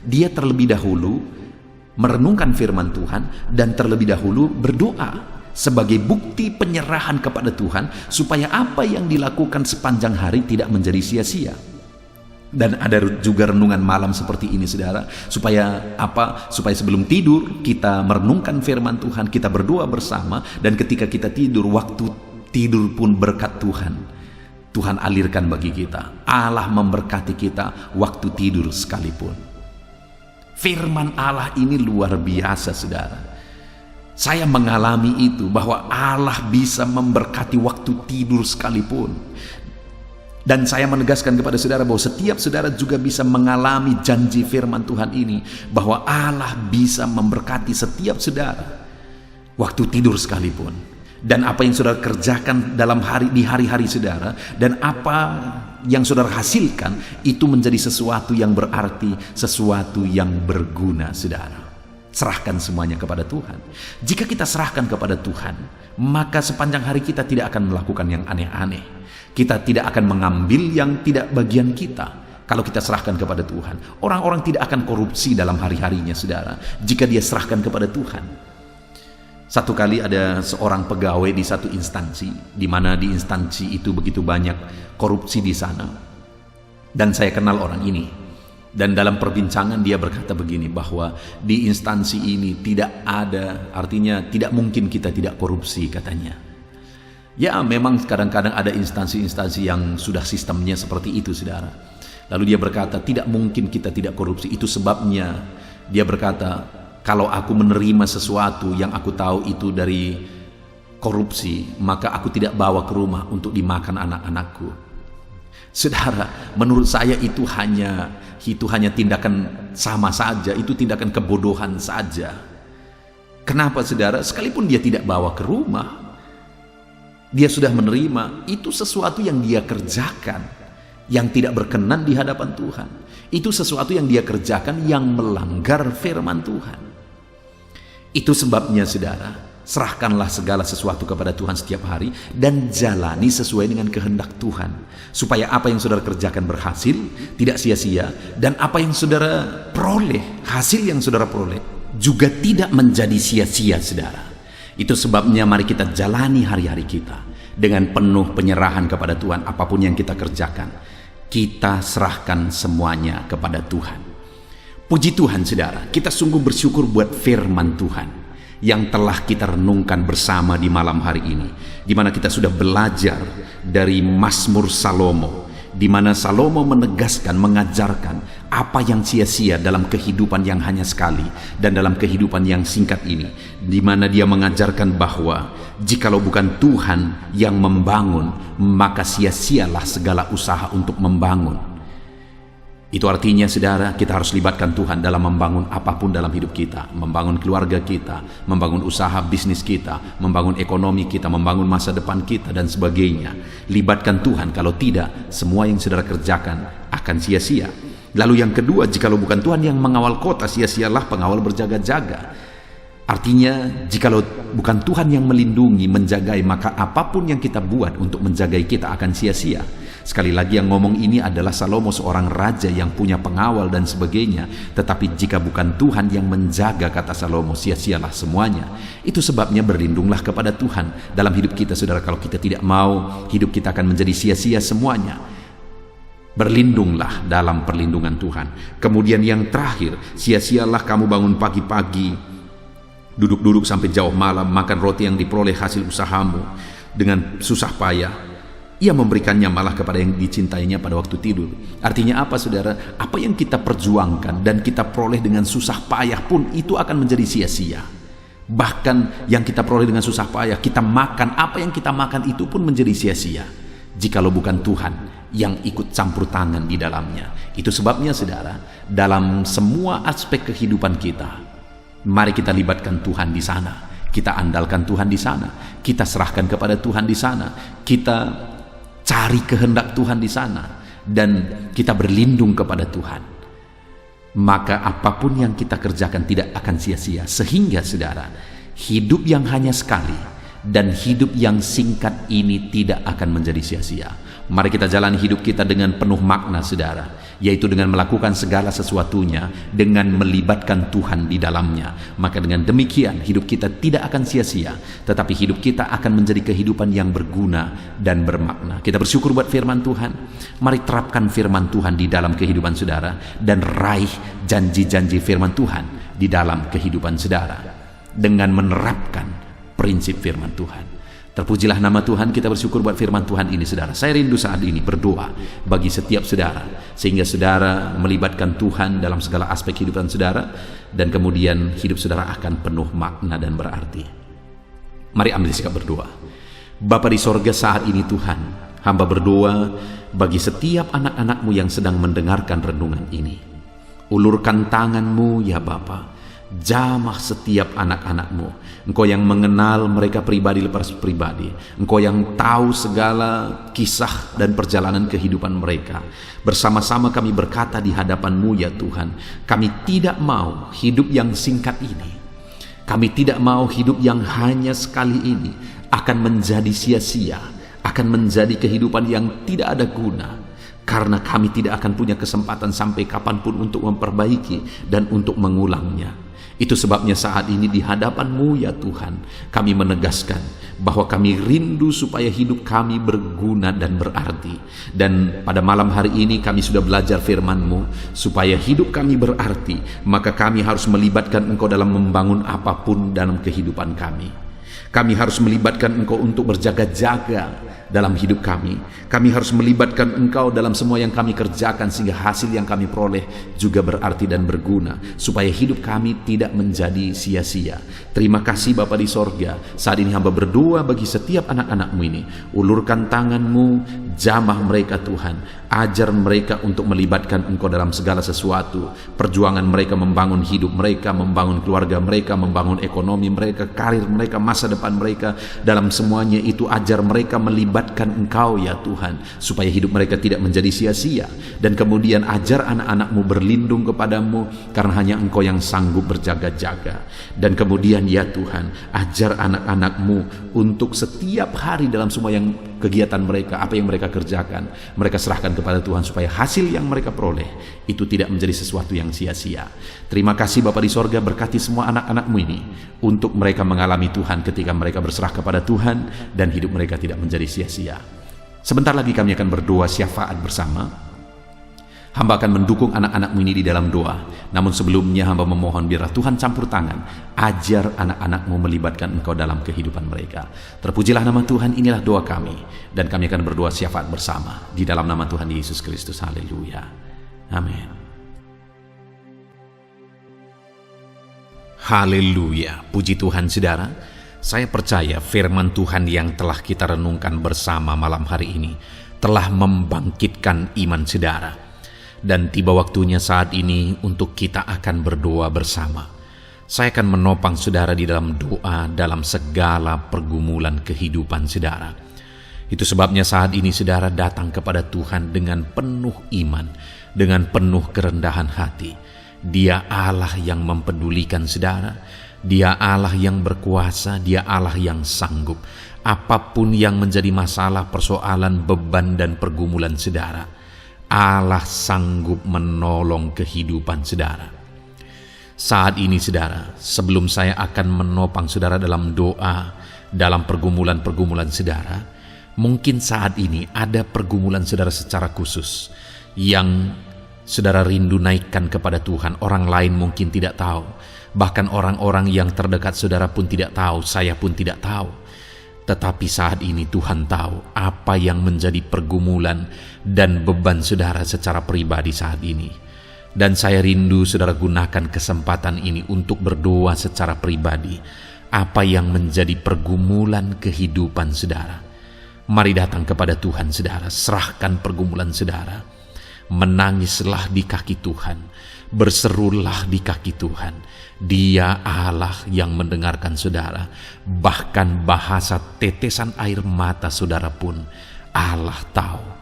Speaker 1: dia terlebih dahulu merenungkan firman Tuhan dan terlebih dahulu berdoa sebagai bukti penyerahan kepada Tuhan, supaya apa yang dilakukan sepanjang hari tidak menjadi sia-sia. Dan ada juga renungan malam seperti ini saudara, supaya apa? Supaya sebelum tidur kita merenungkan firman Tuhan, kita berdoa bersama, dan ketika kita tidur, waktu tidur pun berkat Tuhan alirkan bagi kita. Allah memberkati kita waktu tidur sekalipun. Firman Allah ini luar biasa saudara. Saya mengalami itu, bahwa Allah bisa memberkati waktu tidur sekalipun. Dan saya menegaskan kepada saudara bahwa setiap saudara juga bisa mengalami janji firman Tuhan ini, bahwa Allah bisa memberkati setiap saudara waktu tidur sekalipun. Dan apa yang saudara kerjakan di hari-hari saudara, dan apa yang saudara hasilkan, itu menjadi sesuatu yang berarti, sesuatu yang berguna saudara. Serahkan semuanya kepada Tuhan. Jika kita serahkan kepada Tuhan, maka sepanjang hari kita tidak akan melakukan yang aneh-aneh. Kita tidak akan mengambil yang tidak bagian kita. Kalau kita serahkan kepada Tuhan, orang-orang tidak akan korupsi dalam hari-harinya saudara, jika dia serahkan kepada Tuhan. Satu kali ada seorang pegawai di satu instansi, di mana di instansi itu begitu banyak korupsi di sana. Dan saya kenal orang ini. Dan dalam perbincangan dia berkata begini, bahwa di instansi ini tidak ada, artinya tidak mungkin kita tidak korupsi katanya. Ya memang kadang-kadang ada instansi-instansi yang sudah sistemnya seperti itu saudara. Lalu dia berkata tidak mungkin kita tidak korupsi. Itu sebabnya dia berkata, kalau aku menerima sesuatu yang aku tahu itu dari korupsi, maka aku tidak bawa ke rumah untuk dimakan anak-anakku. Saudara, menurut saya itu hanya tindakan sama saja, itu tindakan kebodohan saja. Kenapa saudara? Sekalipun dia tidak bawa ke rumah, dia sudah menerima, itu sesuatu yang dia kerjakan yang tidak berkenan di hadapan Tuhan. Itu sesuatu yang dia kerjakan yang melanggar firman Tuhan. Itu sebabnya saudara, serahkanlah segala sesuatu kepada Tuhan setiap hari dan jalani sesuai dengan kehendak Tuhan, supaya apa yang saudara kerjakan berhasil, tidak sia-sia, dan apa yang saudara peroleh, hasil yang saudara peroleh juga tidak menjadi sia-sia saudara. Itu sebabnya mari kita jalani hari-hari kita dengan penuh penyerahan kepada Tuhan. Apapun yang kita kerjakan, kita serahkan semuanya kepada Tuhan. Puji Tuhan saudara, kita sungguh bersyukur buat firman Tuhan yang telah kita renungkan bersama di malam hari ini, di mana kita sudah belajar dari Mazmur Salomo, di mana Salomo menegaskan, mengajarkan apa yang sia-sia dalam kehidupan yang hanya sekali dan dalam kehidupan yang singkat ini, di mana dia mengajarkan bahwa jikalau bukan Tuhan yang membangun, maka sia-sialah segala usaha untuk membangun. Itu artinya saudara, kita harus libatkan Tuhan dalam membangun apapun dalam hidup kita. Membangun keluarga kita, membangun usaha bisnis kita, membangun ekonomi kita, membangun masa depan kita dan sebagainya. Libatkan Tuhan, kalau tidak semua yang saudara kerjakan akan sia-sia. Lalu yang kedua, jikalau bukan Tuhan yang mengawal kota, sia-sialah pengawal berjaga-jaga. Artinya, jikalau bukan Tuhan yang melindungi, menjagai, maka apapun yang kita buat untuk menjagai kita akan sia-sia. Sekali lagi yang ngomong ini adalah Salomo, seorang raja yang punya pengawal dan sebagainya. Tetapi jika bukan Tuhan yang menjaga, kata Salomo, sia-sialah semuanya. Itu sebabnya berlindunglah kepada Tuhan dalam hidup kita, saudara. Kalau kita tidak mau, hidup kita akan menjadi sia-sia semuanya. Berlindunglah dalam perlindungan Tuhan. Kemudian yang terakhir, sia-sialah kamu bangun pagi-pagi, duduk-duduk sampai jauh malam, makan roti yang diperoleh hasil usahamu dengan susah payah. Ia memberikannya malah kepada yang dicintainya pada waktu tidur. Artinya apa, saudara? Apa yang kita perjuangkan dan kita peroleh dengan susah payah pun itu akan menjadi sia-sia. Bahkan yang kita peroleh dengan susah payah, kita makan, apa yang kita makan itu pun menjadi sia-sia jikalau bukan Tuhan yang ikut campur tangan di dalamnya. Itu sebabnya, saudara, dalam semua aspek kehidupan kita, mari kita libatkan Tuhan di sana. Kita andalkan Tuhan di sana. Kita serahkan kepada Tuhan di sana. Kita cari kehendak Tuhan di sana. Dan kita berlindung kepada Tuhan. Maka apapun yang kita kerjakan tidak akan sia-sia. Sehingga, saudara, hidup yang hanya sekali dan hidup yang singkat ini tidak akan menjadi sia-sia. Mari kita jalani hidup kita dengan penuh makna, saudara, yaitu dengan melakukan segala sesuatunya dengan melibatkan Tuhan di dalamnya. Maka dengan demikian hidup kita tidak akan sia-sia, tetapi hidup kita akan menjadi kehidupan yang berguna dan bermakna. Kita bersyukur buat firman Tuhan. Mari terapkan firman Tuhan di dalam kehidupan saudara dan raih janji-janji firman Tuhan di dalam kehidupan saudara dengan menerapkan prinsip firman Tuhan. Terpujilah nama Tuhan. Kita bersyukur buat firman Tuhan ini, saudara. Saya rindu saat ini berdoa bagi setiap saudara, sehingga saudara melibatkan Tuhan dalam segala aspek kehidupan saudara, dan kemudian hidup saudara akan penuh makna dan berarti. Mari ambil sikap berdoa. Bapa di sorga, saat ini Tuhan, hamba berdoa bagi setiap anak-anak-Mu yang sedang mendengarkan renungan ini. Ulurkan tangan-Mu ya Bapa, jamah setiap anak-anak-Mu. Engkau yang mengenal mereka pribadi lepas pribadi. Engkau yang tahu segala kisah dan perjalanan kehidupan mereka. Bersama-sama kami berkata di hadapan-Mu ya Tuhan, kami tidak mau hidup yang singkat ini. Kami tidak mau hidup yang hanya sekali ini akan menjadi sia-sia, akan menjadi kehidupan yang tidak ada guna. Karena kami tidak akan punya kesempatan sampai kapanpun untuk memperbaiki dan untuk mengulangnya. Itu sebabnya saat ini di hadapan-Mu ya Tuhan, kami menegaskan bahwa kami rindu supaya hidup kami berguna dan berarti. Dan pada malam hari ini kami sudah belajar firman-Mu, supaya hidup kami berarti, maka kami harus melibatkan Engkau dalam membangun apapun dalam kehidupan kami. Kami harus melibatkan Engkau untuk berjaga-jaga dalam hidup kami. Kami harus melibatkan Engkau dalam semua yang kami kerjakan, sehingga hasil yang kami peroleh juga berarti dan berguna, supaya hidup kami tidak menjadi sia-sia. Terima kasih Bapa di sorga. Saat ini hamba berdoa bagi setiap anak-anak-Mu ini. Ulurkan tangan-Mu, jamah mereka Tuhan. Ajar mereka untuk melibatkan Engkau dalam segala sesuatu. Perjuangan mereka membangun hidup mereka, membangun keluarga mereka, membangun ekonomi mereka, karir mereka, masa depan mereka. Dalam semuanya itu ajar mereka melibatkan Engkau ya Tuhan, supaya hidup mereka tidak menjadi sia-sia. Dan kemudian ajar anak-anak-Mu berlindung kepadamu, karena hanya Engkau yang sanggup berjaga-jaga. Dan kemudian ya Tuhan, ajar anak-anak-Mu untuk setiap hari dalam semua yang kegiatan mereka, apa yang mereka kerjakan, mereka serahkan kepada Tuhan, supaya hasil yang mereka peroleh itu tidak menjadi sesuatu yang sia-sia. Terima kasih Bapa di sorga, berkati semua anak-anak-Mu ini untuk mereka mengalami Tuhan ketika mereka berserah kepada Tuhan, dan hidup mereka tidak menjadi sia-sia. Sebentar lagi kami akan berdoa syafaat bersama. Hamba akan mendukung anak-anak-Mu ini di dalam doa. Namun sebelumnya hamba memohon biarlah Tuhan campur tangan. Ajar anak-anak-Mu melibatkan Engkau dalam kehidupan mereka. Terpujilah nama Tuhan, inilah doa kami. Dan kami akan berdoa syafaat bersama di dalam nama Tuhan Yesus Kristus. Haleluya. Amin. Haleluya. Puji Tuhan saudara. Saya percaya firman Tuhan yang telah kita renungkan bersama malam hari ini telah membangkitkan iman saudara. Dan tiba waktunya saat ini untuk kita akan berdoa bersama. Saya akan menopang saudara di dalam doa dalam segala pergumulan kehidupan saudara. Itu sebabnya saat ini saudara datang kepada Tuhan dengan penuh iman, dengan penuh kerendahan hati. Dia Allah yang mempedulikan saudara, Dia Allah yang berkuasa, Dia Allah yang sanggup. Apapun yang menjadi masalah, persoalan, beban dan pergumulan saudara, Allah sanggup menolong kehidupan saudara. Saat ini saudara, sebelum saya akan menopang saudara dalam doa, dalam pergumulan-pergumulan saudara, mungkin saat ini ada pergumulan saudara secara khusus yang saudara rindu naikkan kepada Tuhan. Orang lain mungkin tidak tahu, bahkan orang-orang yang terdekat saudara pun tidak tahu, saya pun tidak tahu. Tetapi saat ini Tuhan tahu apa yang menjadi pergumulan dan beban saudara secara pribadi saat ini. Dan saya rindu saudara gunakan kesempatan ini untuk berdoa secara pribadi. Apa yang menjadi pergumulan kehidupan saudara. Mari datang kepada Tuhan saudara, serahkan pergumulan saudara. Menangislah di kaki Tuhan, berserulah di kaki Tuhan. Dia Allah yang mendengarkan saudara. Bahkan bahasa tetesan air mata saudara pun Allah tahu.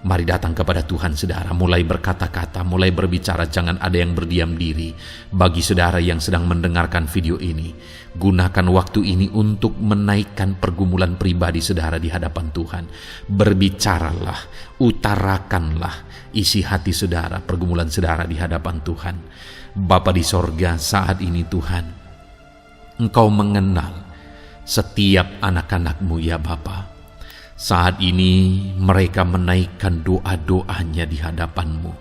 Speaker 1: Mari datang kepada Tuhan saudara, mulai berkata-kata, mulai berbicara, jangan ada yang berdiam diri. Bagi saudara yang sedang mendengarkan video ini, gunakan waktu ini untuk menaikkan pergumulan pribadi saudara di hadapan Tuhan. Berbicaralah, utarakanlah isi hati saudara, pergumulan saudara di hadapan Tuhan. Bapa di sorga, saat ini Tuhan, Engkau mengenal setiap anak-anak-Mu ya Bapa. Saat ini mereka menaikkan doa-doanya di hadapan-Mu.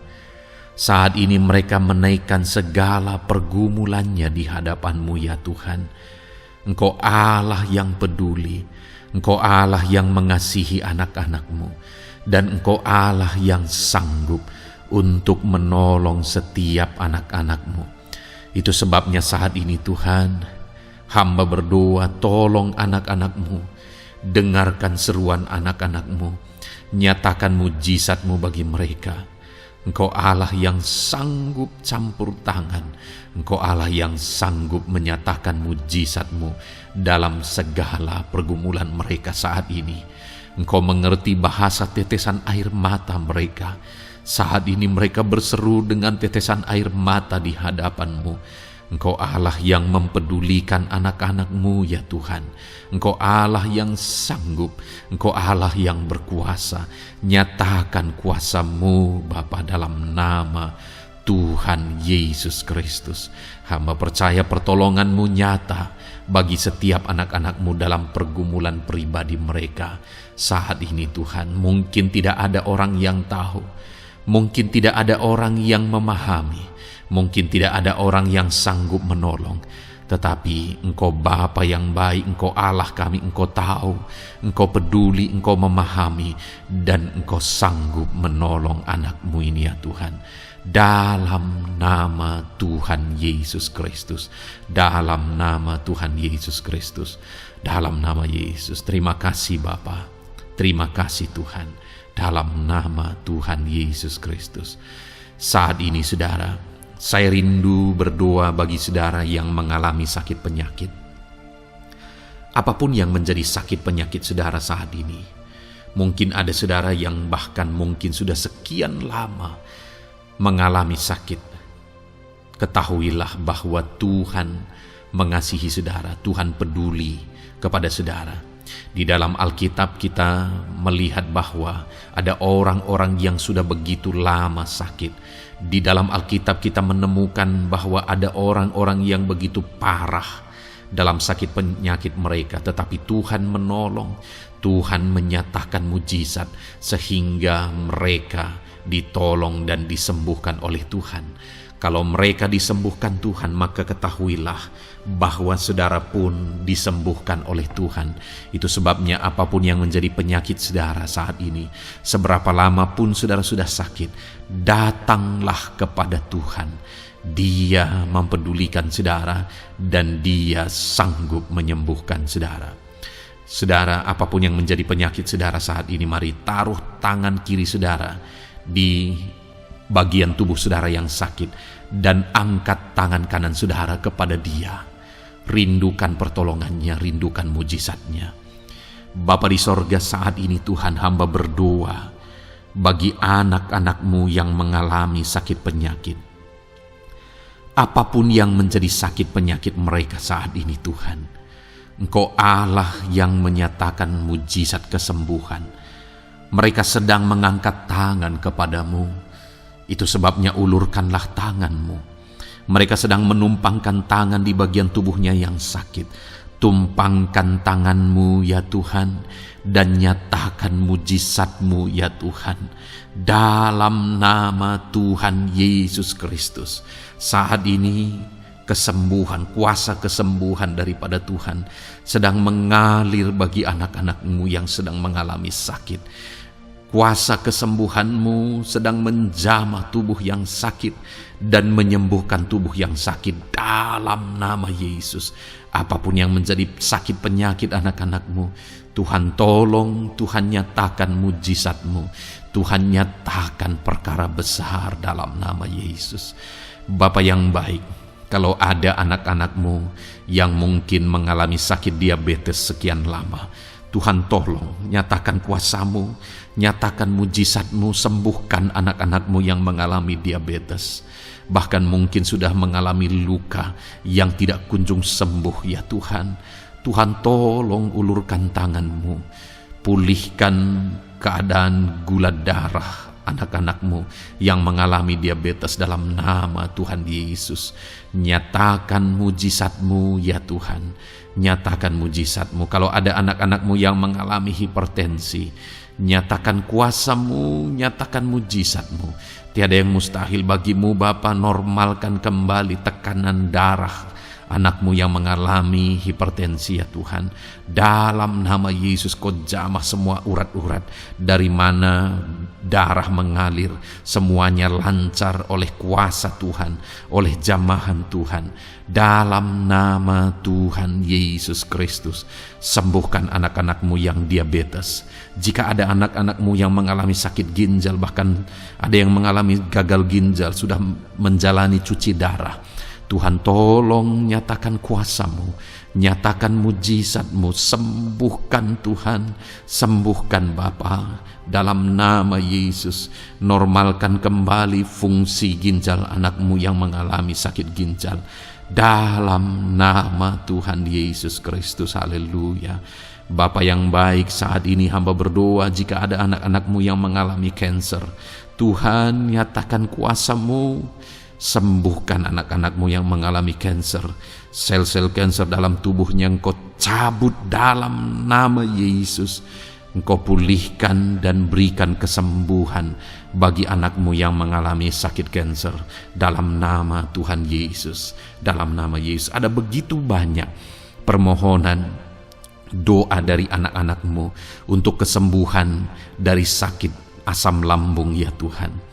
Speaker 1: Saat ini mereka menaikkan segala pergumulannya di hadapan-Mu ya Tuhan. Engkau Allah yang peduli, Engkau Allah yang mengasihi anak-anak-Mu, dan Engkau Allah yang sanggup untuk menolong setiap anak-anak-Mu. Itu sebabnya saat ini Tuhan, hamba berdoa, tolong anak-anak-Mu, dengarkan seruan anak-anak-Mu, nyatakan mujizat-Mu bagi mereka. Engkau Allah yang sanggup campur tangan, Engkau Allah yang sanggup menyatakan mujizat-Mu dalam segala pergumulan mereka saat ini. Engkau mengerti bahasa tetesan air mata mereka. Saat ini mereka berseru dengan tetesan air mata di hadapan-Mu. Engkau Allah yang mempedulikan anak-anak-Mu ya Tuhan. Engkau Allah yang sanggup, Engkau Allah yang berkuasa. Nyatakan kuasa-Mu Bapa dalam nama Tuhan Yesus Kristus. Hamba percaya pertolongan-Mu nyata bagi setiap anak-anak-Mu dalam pergumulan pribadi mereka. Saat ini Tuhan, mungkin tidak ada orang yang tahu, mungkin tidak ada orang yang memahami, mungkin tidak ada orang yang sanggup menolong. Tetapi Engkau Bapa yang baik, Engkau Allah kami, Engkau tahu, Engkau peduli, Engkau memahami, dan Engkau sanggup menolong anak-Mu ini ya Tuhan. Dalam nama Tuhan Yesus Kristus, dalam nama Tuhan Yesus Kristus, dalam nama Yesus. Terima kasih Bapa, terima kasih Tuhan, dalam nama Tuhan Yesus Kristus. Saat ini saudara, saya rindu berdoa bagi saudara yang mengalami sakit penyakit. Apapun yang menjadi sakit penyakit saudara saat ini, mungkin ada saudara yang bahkan mungkin sudah sekian lama mengalami sakit. Ketahuilah bahwa Tuhan mengasihi saudara, Tuhan peduli kepada saudara. Di dalam Alkitab kita melihat bahwa ada orang-orang yang sudah begitu lama sakit. Di dalam Alkitab kita menemukan bahwa ada orang-orang yang begitu parah dalam sakit penyakit mereka, tetapi Tuhan menolong, Tuhan menyatakan mujizat sehingga mereka ditolong dan disembuhkan oleh Tuhan. Kalau mereka disembuhkan Tuhan, maka ketahuilah bahwa saudara pun disembuhkan oleh Tuhan. Itu sebabnya apapun yang menjadi penyakit saudara saat ini, seberapa lama pun saudara sudah sakit, datanglah kepada Tuhan. Dia mempedulikan saudara dan Dia sanggup menyembuhkan saudara. Saudara, apapun yang menjadi penyakit saudara saat ini, mari taruh tangan kiri saudara di bagian tubuh saudara yang sakit dan angkat tangan kanan saudara kepada Dia. Rindukan pertolongannya, rindukan mujizatnya. Bapa di sorga, saat ini Tuhan, hamba berdoa bagi anak-anak-Mu yang mengalami sakit penyakit. Apapun yang menjadi sakit penyakit mereka saat ini Tuhan, Engkau Allah yang menyatakan mujizat kesembuhan. Mereka sedang mengangkat tangan kepadamu. Itu sebabnya ulurkanlah tangan-Mu. Mereka sedang menumpangkan tangan di bagian tubuhnya yang sakit. Tumpangkan tangan-Mu ya Tuhan, dan nyatakan mujizat-Mu ya Tuhan. Dalam nama Tuhan Yesus Kristus, saat ini kesembuhan, kuasa kesembuhan daripada Tuhan sedang mengalir bagi anak-anak-Mu yang sedang mengalami sakit. Kuasa kesembuhan-Mu sedang menjamah tubuh yang sakit dan menyembuhkan tubuh yang sakit dalam nama Yesus. Apapun yang menjadi sakit penyakit anak-anak-Mu, Tuhan tolong, Tuhan nyatakan mujizat-Mu, Tuhan nyatakan perkara besar dalam nama Yesus. Bapa yang baik, kalau ada anak-anak-Mu yang mungkin mengalami sakit diabetes sekian lama, Tuhan tolong, nyatakan kuasa-Mu, nyatakan mujizat-Mu, sembuhkan anak-anak-Mu yang mengalami diabetes. Bahkan mungkin sudah mengalami luka yang tidak kunjung sembuh ya Tuhan. Tuhan tolong ulurkan tangan-Mu, pulihkan keadaan gula darah anak-anak-Mu yang mengalami diabetes dalam nama Tuhan Yesus. Nyatakan mujizat-Mu ya Tuhan, nyatakan mujizat-Mu. Kalau ada anak-anak-Mu yang mengalami hipertensi, nyatakan kuasa-Mu, nyatakan mujizat-Mu. Tiada yang mustahil bagi-Mu Bapa. Normalkan kembali tekanan darah anak-Mu yang mengalami hipertensi ya Tuhan. Dalam nama Yesus, Kau jamah semua urat-urat dari mana darah mengalir, semuanya lancar oleh kuasa Tuhan, oleh jamahan Tuhan. Dalam nama Tuhan Yesus Kristus, sembuhkan anak-anak-Mu yang diabetes. Jika ada anak-anak-Mu yang mengalami sakit ginjal, bahkan ada yang mengalami gagal ginjal, sudah menjalani cuci darah, Tuhan tolong nyatakan kuasa-Mu, nyatakan mujizat-Mu, sembuhkan Tuhan, sembuhkan Bapa. Dalam nama Yesus, normalkan kembali fungsi ginjal anak-Mu yang mengalami sakit ginjal. Dalam nama Tuhan Yesus Kristus, haleluya. Bapa yang baik, saat ini hamba berdoa jika ada anak-anak-Mu yang mengalami kanker, Tuhan nyatakan kuasa-Mu, sembuhkan anak-anak-Mu yang mengalami kanker. Sel-sel kanker dalam tubuhnya Engkau cabut dalam nama Yesus. Engkau pulihkan dan berikan kesembuhan bagi anak-Mu yang mengalami sakit kanker dalam nama Tuhan Yesus. Dalam nama Yesus. Ada begitu banyak permohonan doa dari anak-anak-Mu untuk kesembuhan dari sakit asam lambung ya Tuhan.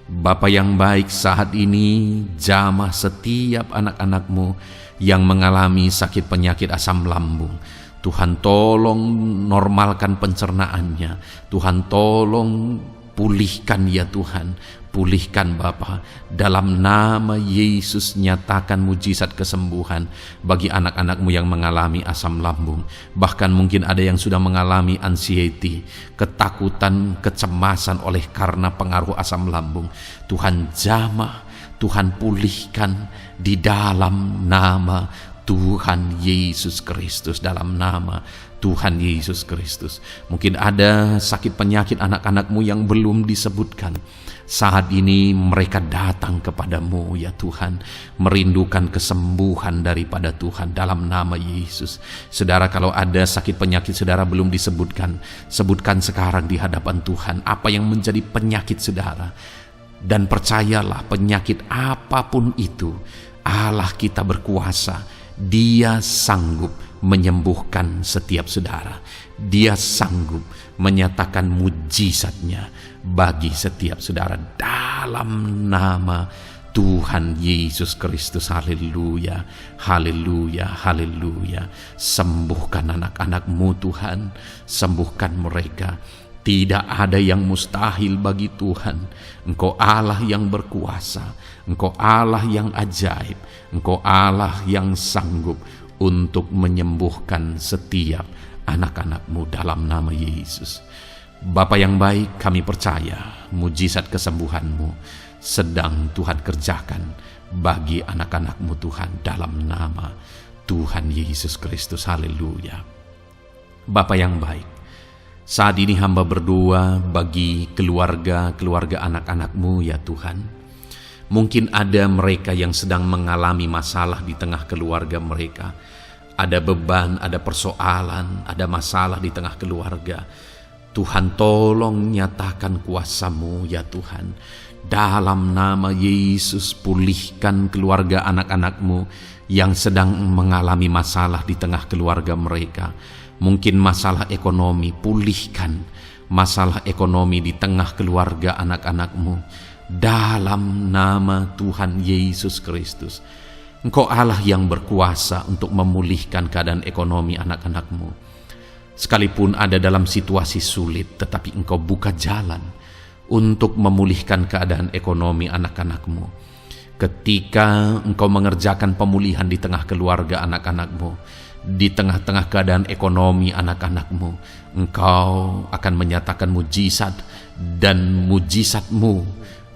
Speaker 1: Bapa yang baik, saat ini jamah setiap anak-anak-Mu yang mengalami sakit penyakit asam lambung. Tuhan tolong normalkan pencernaannya. Tuhan tolong pulihkan ya Tuhan. Pulihkan Bapa. Dalam nama Yesus, nyatakan mujizat kesembuhan bagi anak-anak-Mu yang mengalami asam lambung. Bahkan mungkin ada yang sudah mengalami anxiety, ketakutan, kecemasan oleh karena pengaruh asam lambung. Tuhan jamah, Tuhan pulihkan di dalam nama Tuhan Yesus Kristus. Dalam nama Tuhan Yesus Kristus. Mungkin ada sakit penyakit anak-anak-Mu yang belum disebutkan. Saat ini mereka datang kepadamu ya Tuhan, merindukan kesembuhan daripada Tuhan dalam nama Yesus. Saudara, kalau ada sakit penyakit saudara belum disebutkan, sebutkan sekarang di hadapan Tuhan apa yang menjadi penyakit saudara. Dan percayalah, penyakit apapun itu, Allah kita berkuasa. Dia sanggup menyembuhkan setiap saudara. Dia sanggup menyatakan mujizatnya bagi setiap saudara dalam nama Tuhan Yesus Kristus. Haleluya, haleluya, haleluya. Sembuhkan anak-anak-Mu Tuhan, sembuhkan mereka. Tidak ada yang mustahil bagi Tuhan. Engkau Allah yang berkuasa, Engkau Allah yang ajaib, Engkau Allah yang sanggup untuk menyembuhkan setiap anak-anak-Mu dalam nama Yesus. Bapa yang baik, kami percaya mujizat kesembuhan-Mu sedang Tuhan kerjakan bagi anak-anak-Mu Tuhan dalam nama Tuhan Yesus Kristus. Haleluya. Bapa yang baik, saat ini hamba berdoa bagi keluarga anak-anak-Mu ya Tuhan. Mungkin ada mereka yang sedang mengalami masalah di tengah keluarga mereka. Ada beban, ada persoalan, ada masalah di tengah keluarga. Tuhan, tolong nyatakan kuasa-Mu ya Tuhan. Dalam nama Yesus, pulihkan keluarga anak-anak-Mu yang sedang mengalami masalah di tengah keluarga mereka. Mungkin masalah ekonomi, pulihkan masalah ekonomi di tengah keluarga anak-anak-Mu. Dalam nama Tuhan Yesus Kristus. Engkau Allah yang berkuasa untuk memulihkan keadaan ekonomi anak-anak-Mu. Sekalipun ada dalam situasi sulit, tetapi Engkau buka jalan untuk memulihkan keadaan ekonomi anak-anak-Mu. Ketika Engkau mengerjakan pemulihan di tengah keluarga anak-anak-Mu, di tengah-tengah keadaan ekonomi anak-anak-Mu, Engkau akan menyatakan mujizat, dan mujizat-Mu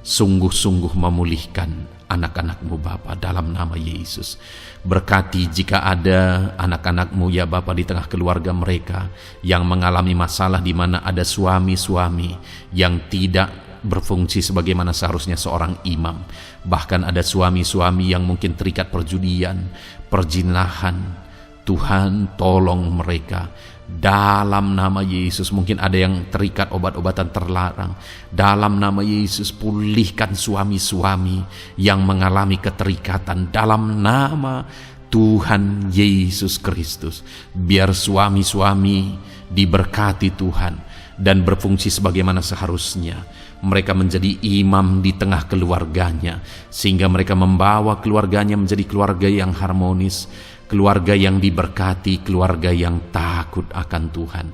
Speaker 1: sungguh-sungguh memulihkan anak-anak-Mu Bapa dalam nama Yesus. Berkati jika ada anak-anak-Mu ya Bapa di tengah keluarga mereka yang mengalami masalah di mana ada suami-suami yang tidak berfungsi sebagaimana seharusnya seorang imam. Bahkan ada suami-suami yang mungkin terikat perjudian, perjinahan. Tuhan, tolong mereka dalam nama Yesus. Mungkin ada yang terikat obat-obatan terlarang. Dalam nama Yesus, pulihkan suami-suami yang mengalami keterikatan dalam nama Tuhan Yesus Kristus. Biar suami-suami diberkati Tuhan dan berfungsi sebagaimana seharusnya. Mereka menjadi imam di tengah keluarganya, sehingga mereka membawa keluarganya menjadi keluarga yang harmonis, keluarga yang diberkati, keluarga yang takut akan Tuhan.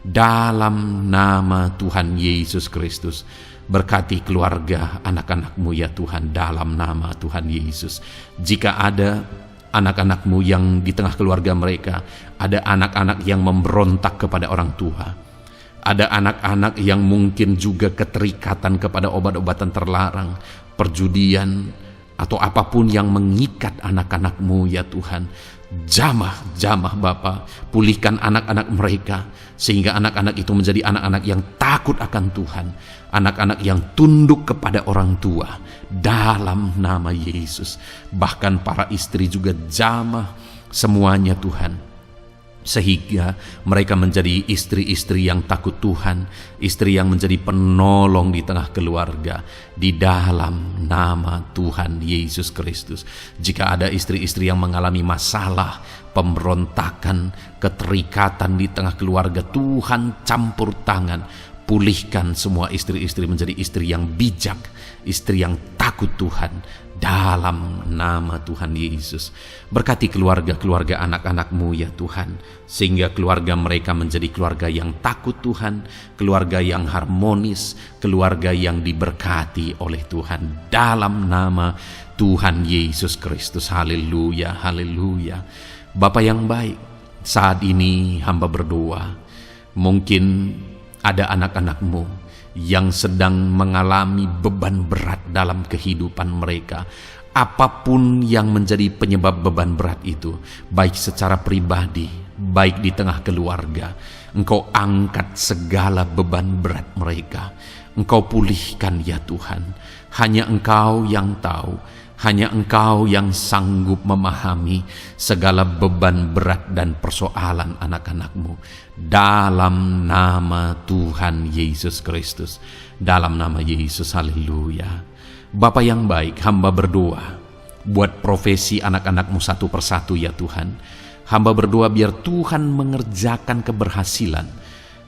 Speaker 1: Dalam nama Tuhan Yesus Kristus, berkati keluarga anak-anak-Mu ya Tuhan, dalam nama Tuhan Yesus. Jika ada anak-anak-Mu yang di tengah keluarga mereka, ada anak-anak yang memberontak kepada orang tua, ada anak-anak yang mungkin juga keterikatan kepada obat-obatan terlarang, perjudian, atau apapun yang mengikat anak-anak-Mu ya Tuhan, jamah Bapa, pulihkan anak-anak mereka, sehingga anak-anak itu menjadi anak-anak yang takut akan Tuhan, anak-anak yang tunduk kepada orang tua, dalam nama Yesus. Bahkan para istri juga jamah semuanya Tuhan, sehingga mereka menjadi istri-istri yang takut Tuhan, istri yang menjadi penolong di tengah keluarga, di dalam nama Tuhan Yesus Kristus. Jika ada istri-istri yang mengalami masalah, pemberontakan, keterikatan di tengah keluarga, Tuhan campur tangan, pulihkan semua istri-istri menjadi istri yang bijak, istri yang takut Tuhan, dalam nama Tuhan Yesus. Berkati keluarga-keluarga anak-anak-Mu ya Tuhan, sehingga keluarga mereka menjadi keluarga yang takut Tuhan, keluarga yang harmonis, keluarga yang diberkati oleh Tuhan, dalam nama Tuhan Yesus Kristus. Haleluya, haleluya. Bapa yang baik, saat ini hamba berdoa, mungkin ada anak-anak-Mu yang sedang mengalami beban berat dalam kehidupan mereka. Apapun yang menjadi penyebab beban berat itu, baik secara pribadi, baik di tengah keluarga, Engkau angkat segala beban berat mereka. Engkau pulihkan ya Tuhan. Hanya Engkau yang tahu, hanya Engkau yang sanggup memahami segala beban berat dan persoalan anak-anak-Mu. Dalam nama Tuhan Yesus Kristus, dalam nama Yesus, haleluya. Bapa yang baik, hamba berdoa buat profesi anak-anak-Mu satu persatu ya Tuhan. Hamba berdoa biar Tuhan mengerjakan keberhasilan,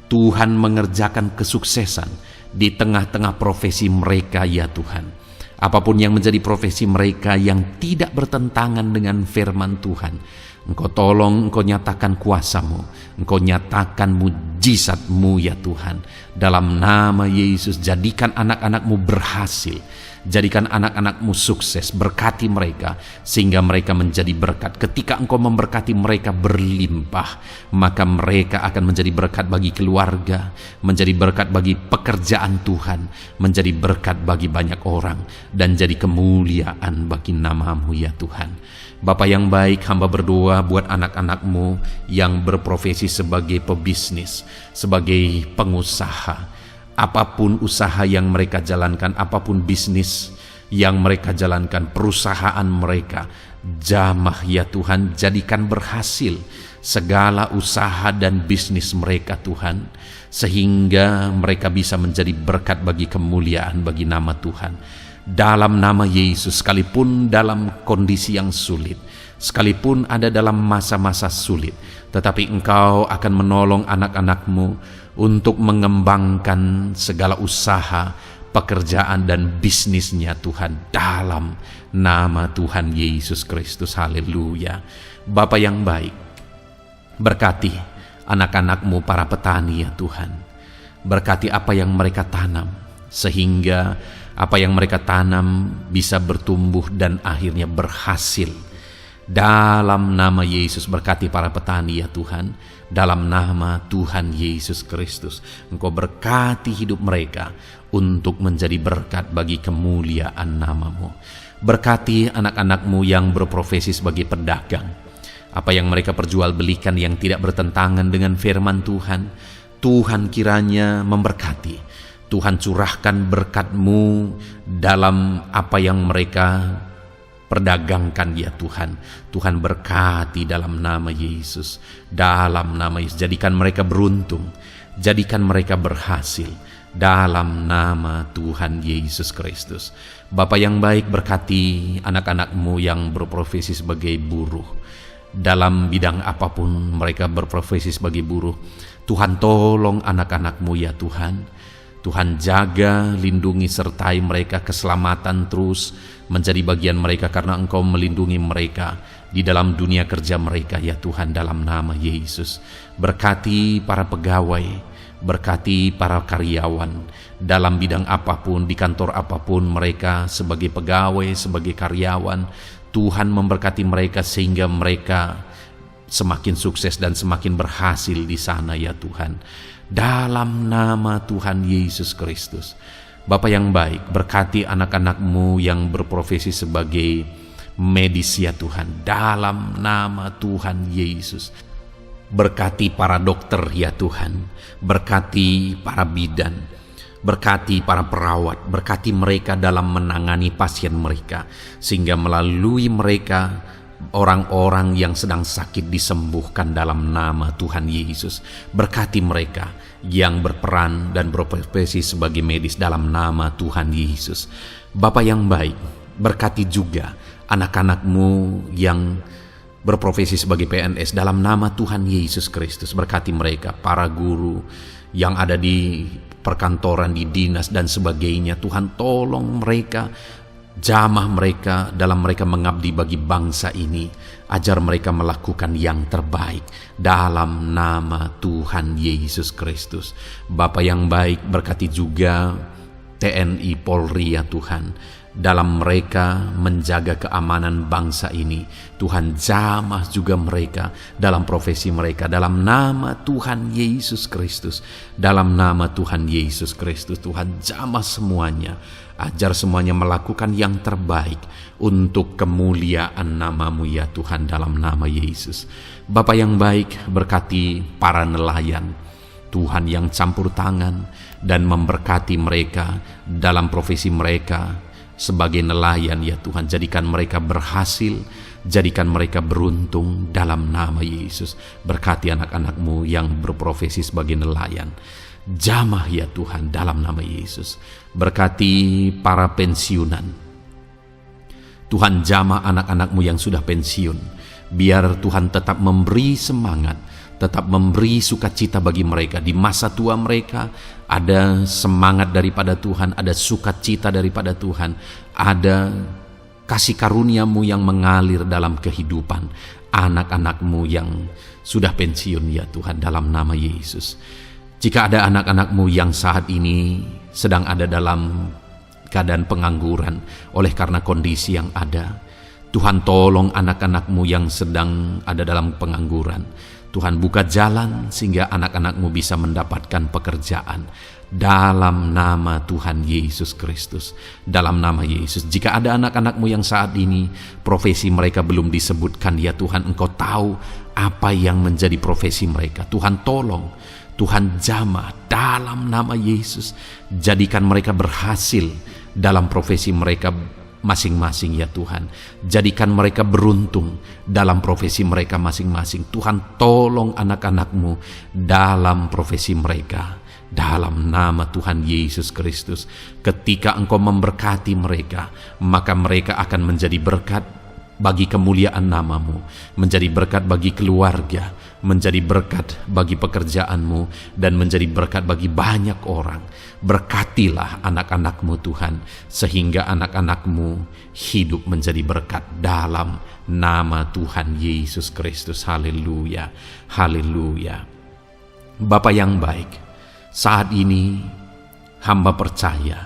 Speaker 1: Tuhan mengerjakan kesuksesan di tengah-tengah profesi mereka ya Tuhan. Apapun yang menjadi profesi mereka yang tidak bertentangan dengan firman Tuhan, Engkau tolong, Engkau nyatakan kuasa-Mu, Engkau nyatakan mujizat-Mu ya Tuhan. Dalam nama Yesus, jadikan anak-anak-Mu berhasil, jadikan anak-anak-Mu sukses, berkati mereka sehingga mereka menjadi berkat. Ketika Engkau memberkati mereka berlimpah, maka mereka akan menjadi berkat bagi keluarga, menjadi berkat bagi pekerjaan Tuhan, menjadi berkat bagi banyak orang, dan jadi kemuliaan bagi nama-Mu ya Tuhan. Bapa yang baik, hamba berdoa buat anak-anak-Mu yang berprofesi sebagai pebisnis, sebagai pengusaha. Apapun usaha yang mereka jalankan, apapun bisnis yang mereka jalankan, perusahaan mereka, jamah ya Tuhan, jadikan berhasil segala usaha dan bisnis mereka Tuhan, sehingga mereka bisa menjadi berkat bagi kemuliaan bagi nama Tuhan. Dalam nama Yesus, sekalipun dalam kondisi yang sulit, sekalipun ada dalam masa-masa sulit, tetapi Engkau akan menolong anak-anak-Mu untuk mengembangkan segala usaha, pekerjaan dan bisnisnya Tuhan, dalam nama Tuhan Yesus Kristus. Haleluya. Bapa yang baik, berkati anak-anak-Mu para petani ya Tuhan. Berkati apa yang mereka tanam, sehingga apa yang mereka tanam bisa bertumbuh dan akhirnya berhasil. Dalam nama Yesus, berkati para petani ya Tuhan. Dalam nama Tuhan Yesus Kristus, Engkau berkati hidup mereka untuk menjadi berkat bagi kemuliaan nama-Mu. Berkati anak-anak-Mu yang berprofesi sebagai pedagang. Apa yang mereka perjualbelikan yang tidak bertentangan dengan firman Tuhan, Tuhan kiranya memberkati. Tuhan curahkan berkat-Mu dalam apa yang mereka perdagangkan ya Tuhan. Tuhan berkati dalam nama Yesus. Dalam nama Yesus, jadikan mereka beruntung, jadikan mereka berhasil dalam nama Tuhan Yesus Kristus. Bapa yang baik, berkati anak-anak-Mu yang berprofesi sebagai buruh. Dalam bidang apapun mereka berprofesi sebagai buruh, Tuhan tolong anak-anak-Mu ya Tuhan. Tuhan jaga, lindungi, sertai mereka, keselamatan terus menjadi bagian mereka karena Engkau melindungi mereka di dalam dunia kerja mereka ya Tuhan, dalam nama Yesus. Berkati para pegawai, berkati para karyawan dalam bidang apapun, di kantor apapun mereka sebagai pegawai, sebagai karyawan. Tuhan memberkati mereka sehingga mereka semakin sukses dan semakin berhasil di sana ya Tuhan. Dalam nama Tuhan Yesus Kristus. Bapa yang baik, berkati anak-anak-Mu yang berprofesi sebagai medis ya Tuhan. Dalam nama Tuhan Yesus. Berkati para dokter ya Tuhan. Berkati para bidan. Berkati para perawat. Berkati mereka dalam menangani pasien mereka, sehingga melalui mereka orang-orang yang sedang sakit disembuhkan dalam nama Tuhan Yesus. Berkati mereka yang berperan dan berprofesi sebagai medis dalam nama Tuhan Yesus. Bapa yang baik, berkati juga anak-anak-Mu yang berprofesi sebagai PNS dalam nama Tuhan Yesus Kristus. Berkati mereka, para guru yang ada di perkantoran, di dinas dan sebagainya. Tuhan tolong mereka, jamah mereka dalam mereka mengabdi bagi bangsa ini. Ajar mereka melakukan yang terbaik dalam nama Tuhan Yesus Kristus. Bapa yang baik, berkati juga TNI Polri ya Tuhan, dalam mereka menjaga keamanan bangsa ini. Tuhan jamah juga mereka dalam profesi mereka dalam nama Tuhan Yesus Kristus. Dalam nama Tuhan Yesus Kristus, Tuhan jamah semuanya. Ajar semuanya melakukan yang terbaik untuk kemuliaan nama-Mu ya Tuhan, dalam nama Yesus. Bapa yang baik, berkati para nelayan Tuhan yang campur tangan dan memberkati mereka dalam profesi mereka sebagai nelayan ya Tuhan. Jadikan mereka berhasil, jadikan mereka beruntung dalam nama Yesus. Berkati anak-anak-Mu yang berprofesi sebagai nelayan. Jamah ya Tuhan dalam nama Yesus. Berkati para pensiunan. Tuhan jamah anak-anak-Mu yang sudah pensiun. Biar Tuhan tetap memberi semangat, tetap memberi sukacita bagi mereka. Di masa tua mereka ada semangat daripada Tuhan, ada sukacita daripada Tuhan, ada kasih karunia-Mu yang mengalir dalam kehidupan. anak-anak-Mu yang sudah pensiun ya Tuhan, dalam nama Yesus. Jika ada anak-anak-Mu yang saat ini sedang ada dalam keadaan pengangguran oleh karena kondisi yang ada, Tuhan tolong anak-anak-Mu yang sedang ada dalam pengangguran. Tuhan buka jalan sehingga anak-anak-Mu bisa mendapatkan pekerjaan. Dalam nama Tuhan Yesus Kristus. Dalam nama Yesus. Jika ada anak-anak-Mu yang saat ini profesi mereka belum disebutkan, ya Tuhan, Engkau tahu apa yang menjadi profesi mereka. Tuhan tolong, Tuhan jamah dalam nama Yesus. Jadikan mereka berhasil dalam profesi mereka masing-masing ya Tuhan. Jadikan mereka beruntung dalam profesi mereka masing-masing. Tuhan tolong anak-anak-Mu dalam profesi mereka. Dalam nama Tuhan Yesus Kristus. Ketika Engkau memberkati mereka, maka mereka akan menjadi berkat bagi kemuliaan nama-Mu, menjadi berkat bagi keluarga, menjadi berkat bagi pekerjaan-Mu, dan menjadi berkat bagi banyak orang. Berkatilah anak-anak-Mu Tuhan, sehingga anak-anak-Mu hidup menjadi berkat dalam nama Tuhan Yesus Kristus. Haleluya, haleluya. Bapa yang baik, saat ini hamba percaya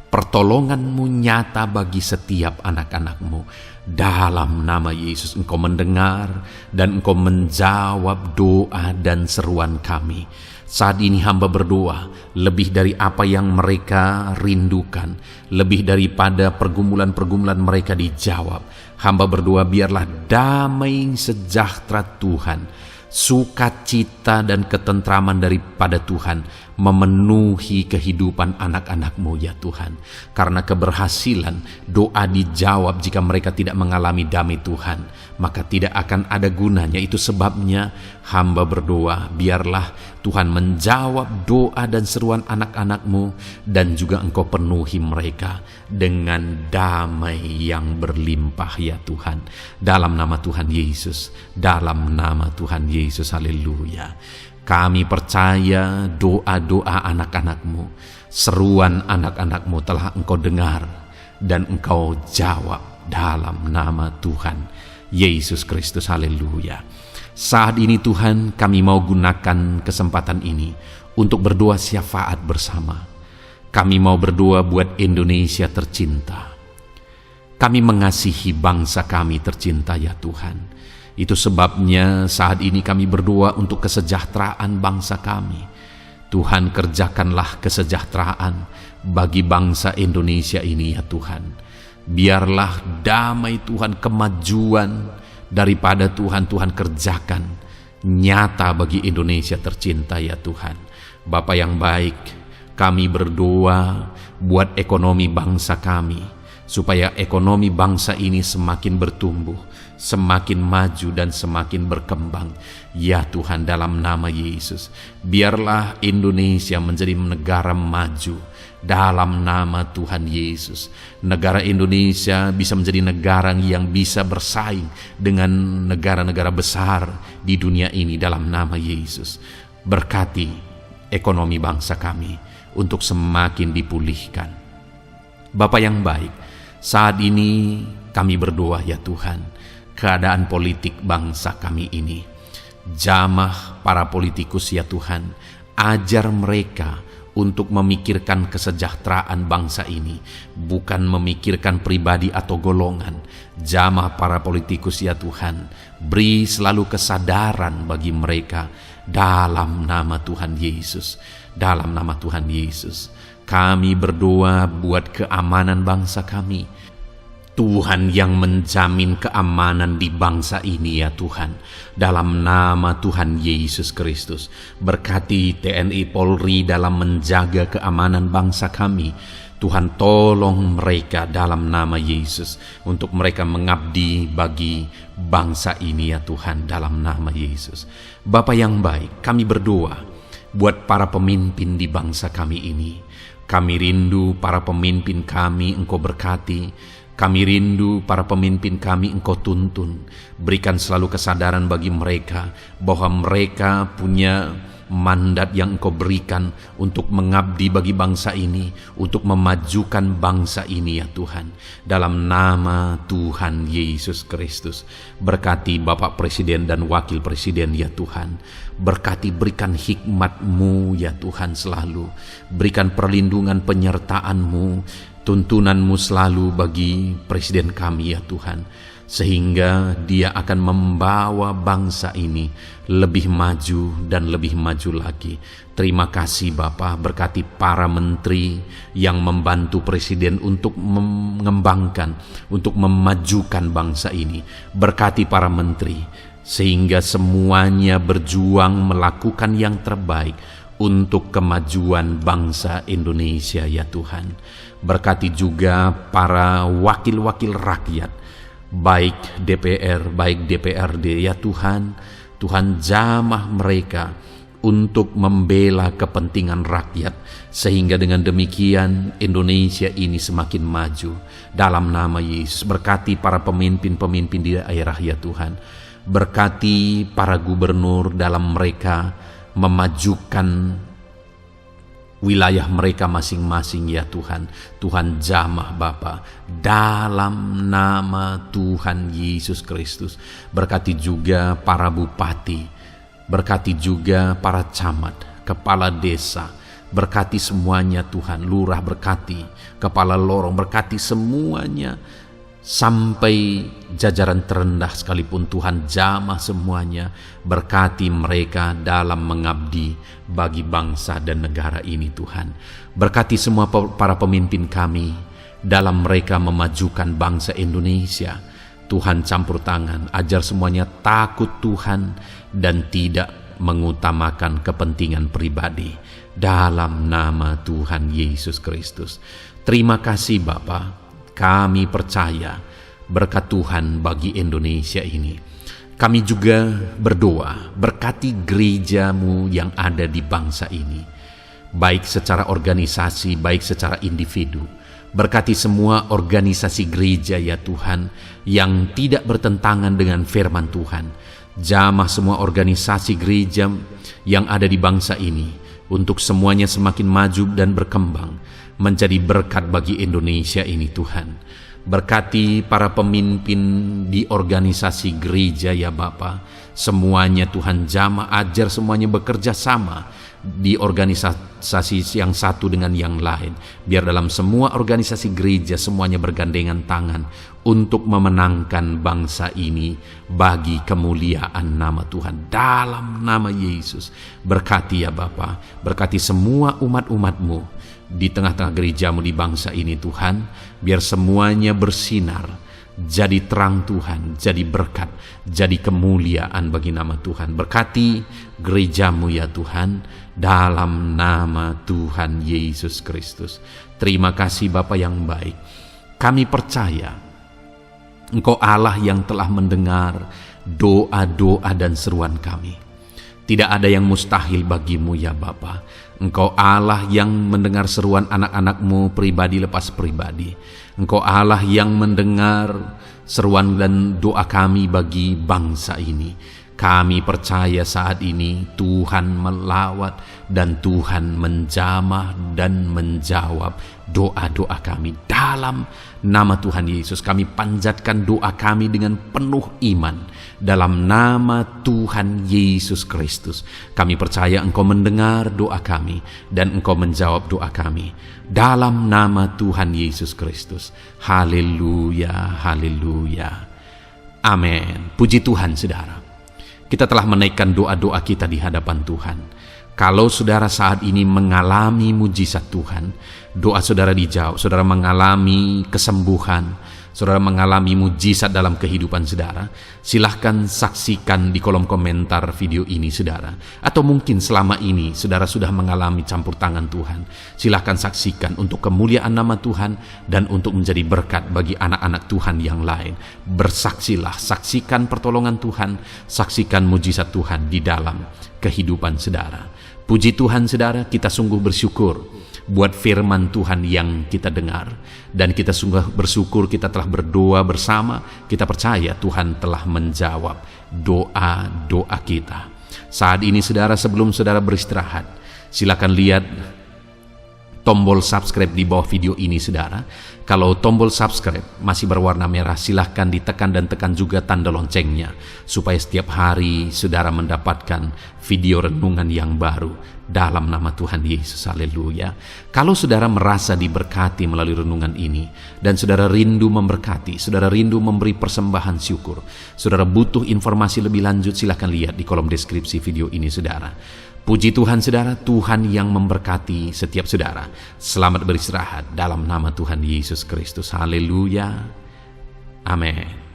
Speaker 1: pertolongan-Mu nyata bagi setiap anak-anak-Mu. Dalam nama Yesus Engkau mendengar dan Engkau menjawab doa dan seruan kami. Saat ini hamba berdoa lebih dari apa yang mereka rindukan, lebih daripada pergumulan-pergumulan mereka dijawab. Hamba berdoa biarlah damai sejahtera Tuhan, sukacita dan ketentraman daripada Tuhan memenuhi kehidupan anak-anak-Mu ya Tuhan. Karena keberhasilan doa dijawab jika mereka tidak mengalami damai Tuhan, maka tidak akan ada gunanya. Itu sebabnya hamba berdoa biarlah Tuhan menjawab doa dan seruan anak-anak-Mu, dan juga Engkau penuhi mereka dengan damai yang berlimpah ya Tuhan. Dalam nama Tuhan Yesus, dalam nama Tuhan Yesus, haleluya. Kami percaya doa-doa anak-anak-Mu, seruan anak-anak-Mu telah Engkau dengar dan Engkau jawab dalam nama Tuhan Yesus Kristus, haleluya. Saat ini Tuhan, kami mau gunakan kesempatan ini untuk berdoa syafaat bersama. Kami mau berdoa buat Indonesia tercinta. Kami mengasihi bangsa kami tercinta ya Tuhan. Itu sebabnya saat ini kami berdoa untuk kesejahteraan bangsa kami. Tuhan, kerjakanlah kesejahteraan bagi bangsa Indonesia ini ya Tuhan. Biarlah damai Tuhan, kemajuan daripada Tuhan kerjakan nyata bagi Indonesia tercinta ya Tuhan. Bapa yang baik, kami berdoa buat ekonomi bangsa kami, supaya ekonomi bangsa ini semakin bertumbuh, semakin maju dan semakin berkembang. Ya Tuhan, dalam nama Yesus, biarlah Indonesia menjadi negara maju. Dalam nama Tuhan Yesus, negara Indonesia bisa menjadi negara yang bisa bersaing dengan negara-negara besar di dunia ini. Dalam nama Yesus, berkati ekonomi bangsa kami untuk semakin dipulihkan. Bapa yang baik, saat ini kami berdoa ya Tuhan, keadaan politik bangsa kami ini. Jamah para politikus ya Tuhan, ajar mereka untuk memikirkan kesejahteraan bangsa ini, bukan memikirkan pribadi atau golongan. Jamah para politikus ya Tuhan, beri selalu kesadaran bagi mereka. Dalam nama Tuhan Yesus, dalam nama Tuhan Yesus, kami berdoa buat keamanan bangsa kami. Tuhan yang menjamin keamanan di bangsa ini ya Tuhan. Dalam nama Tuhan Yesus Kristus, berkati TNI Polri dalam menjaga keamanan bangsa kami. Tuhan, tolong mereka dalam nama Yesus, untuk mereka mengabdi bagi bangsa ini ya Tuhan, dalam nama Yesus. Bapa yang baik, kami berdoa buat para pemimpin di bangsa kami ini. Kami rindu para pemimpin kami Engkau berkati. Kami rindu para pemimpin kami Engkau tuntun. Berikan selalu kesadaran bagi mereka bahwa mereka punya mandat yang Engkau berikan untuk mengabdi bagi bangsa ini, untuk memajukan bangsa ini ya Tuhan. Dalam nama Tuhan Yesus Kristus, berkati Bapak Presiden dan Wakil Presiden ya Tuhan. Berkati, berikan hikmat-Mu ya Tuhan selalu. Berikan perlindungan penyertaan-Mu, tuntunan-Mu selalu bagi Presiden kami ya Tuhan, sehingga dia akan membawa bangsa ini lebih maju dan lebih maju lagi. Terima kasih Bapa, berkati para menteri yang membantu Presiden untuk mengembangkan, untuk memajukan bangsa ini. Berkati para menteri, sehingga semuanya berjuang melakukan yang terbaik untuk kemajuan bangsa Indonesia ya Tuhan. Berkati juga para wakil-wakil rakyat, baik DPR, baik DPRD ya Tuhan. Tuhan jamah mereka untuk membela kepentingan rakyat, sehingga dengan demikian Indonesia ini semakin maju. Dalam nama Yesus, berkati para pemimpin-pemimpin di daerah ya Tuhan. Berkati para gubernur dalam mereka memajukan wilayah mereka masing-masing ya Tuhan. Tuhan jamah Bapa, dalam nama Tuhan Yesus Kristus. Berkati juga para bupati, berkati juga para camat, kepala desa, berkati semuanya Tuhan. Lurah berkati, kepala lorong berkati semuanya, sampai jajaran terendah sekalipun Tuhan jamah semuanya. Berkati mereka dalam mengabdi bagi bangsa dan negara ini Tuhan. Berkati semua para pemimpin kami dalam mereka memajukan bangsa Indonesia. Tuhan campur tangan, ajar semuanya takut Tuhan dan tidak mengutamakan kepentingan pribadi. Dalam nama Tuhan Yesus Kristus. Terima kasih Bapa, kami percaya berkat Tuhan bagi Indonesia ini. Kami juga berdoa, berkati gereja-Mu yang ada di bangsa ini, baik secara organisasi, baik secara individu. Berkati semua organisasi gereja ya Tuhan yang tidak bertentangan dengan firman Tuhan. Jamah semua organisasi gereja yang ada di bangsa ini, untuk semuanya semakin maju dan berkembang, menjadi berkat bagi Indonesia ini Tuhan. Berkati para pemimpin di organisasi gereja ya Bapa. Semuanya Tuhan jamah, ajar semuanya bekerja sama di organisasi yang satu dengan yang lain. Biar dalam semua organisasi gereja semuanya bergandengan tangan untuk memenangkan bangsa ini bagi kemuliaan nama Tuhan. Dalam nama Yesus, berkati ya Bapa, berkati semua umat-umat-Mu di tengah-tengah gereja-Mu di bangsa ini Tuhan. Biar semuanya bersinar, jadi terang Tuhan, jadi berkat, jadi kemuliaan bagi nama Tuhan. Berkati gereja-Mu ya Tuhan, dalam nama Tuhan Yesus Kristus. Terima kasih Bapa yang baik. Kami percaya Engkau Allah yang telah mendengar doa-doa dan seruan kami. Tidak ada yang mustahil bagi-Mu ya Bapa. Engkau Allah yang mendengar seruan anak-anak-Mu pribadi lepas pribadi. Engkau Allah yang mendengar seruan dan doa kami bagi bangsa ini. Kami percaya saat ini Tuhan melawat dan Tuhan menjamah dan menjawab doa-doa kami. Dalam nama Tuhan Yesus kami panjatkan doa kami dengan penuh iman. Dalam nama Tuhan Yesus Kristus kami percaya Engkau mendengar doa kami dan Engkau menjawab doa kami. Dalam nama Tuhan Yesus Kristus. Haleluya, haleluya. Amin. Puji Tuhan saudara. Kita telah menaikkan doa-doa kita di hadapan Tuhan. Kalau saudara saat ini mengalami mujizat Tuhan, doa saudara dijawab, saudara mengalami kesembuhan, saudara mengalami mujizat dalam kehidupan saudara, silahkan saksikan di kolom komentar video ini saudara. Atau mungkin selama ini saudara sudah mengalami campur tangan Tuhan, silahkan saksikan untuk kemuliaan nama Tuhan dan untuk menjadi berkat bagi anak-anak Tuhan yang lain. Bersaksilah, saksikan pertolongan Tuhan, saksikan mujizat Tuhan di dalam kehidupan saudara. Puji Tuhan saudara, kita sungguh bersyukur buat firman Tuhan yang kita dengar. Dan kita sungguh bersyukur kita telah berdoa bersama. Kita percaya Tuhan telah menjawab doa-doa kita. Saat ini saudara, sebelum saudara beristirahat, silakan lihat tombol subscribe di bawah video ini saudara. Kalau tombol subscribe masih berwarna merah, silahkan ditekan dan tekan juga tanda loncengnya, supaya setiap hari saudara mendapatkan video renungan yang baru dalam nama Tuhan Yesus. Haleluya. Kalau saudara merasa diberkati melalui renungan ini, dan saudara rindu memberkati, saudara rindu memberi persembahan syukur, saudara butuh informasi lebih lanjut, silahkan lihat di kolom deskripsi video ini saudara. Puji Tuhan saudara, Tuhan yang memberkati setiap saudara. Selamat beristirahat dalam nama Tuhan Yesus Kristus. Haleluya. Amin.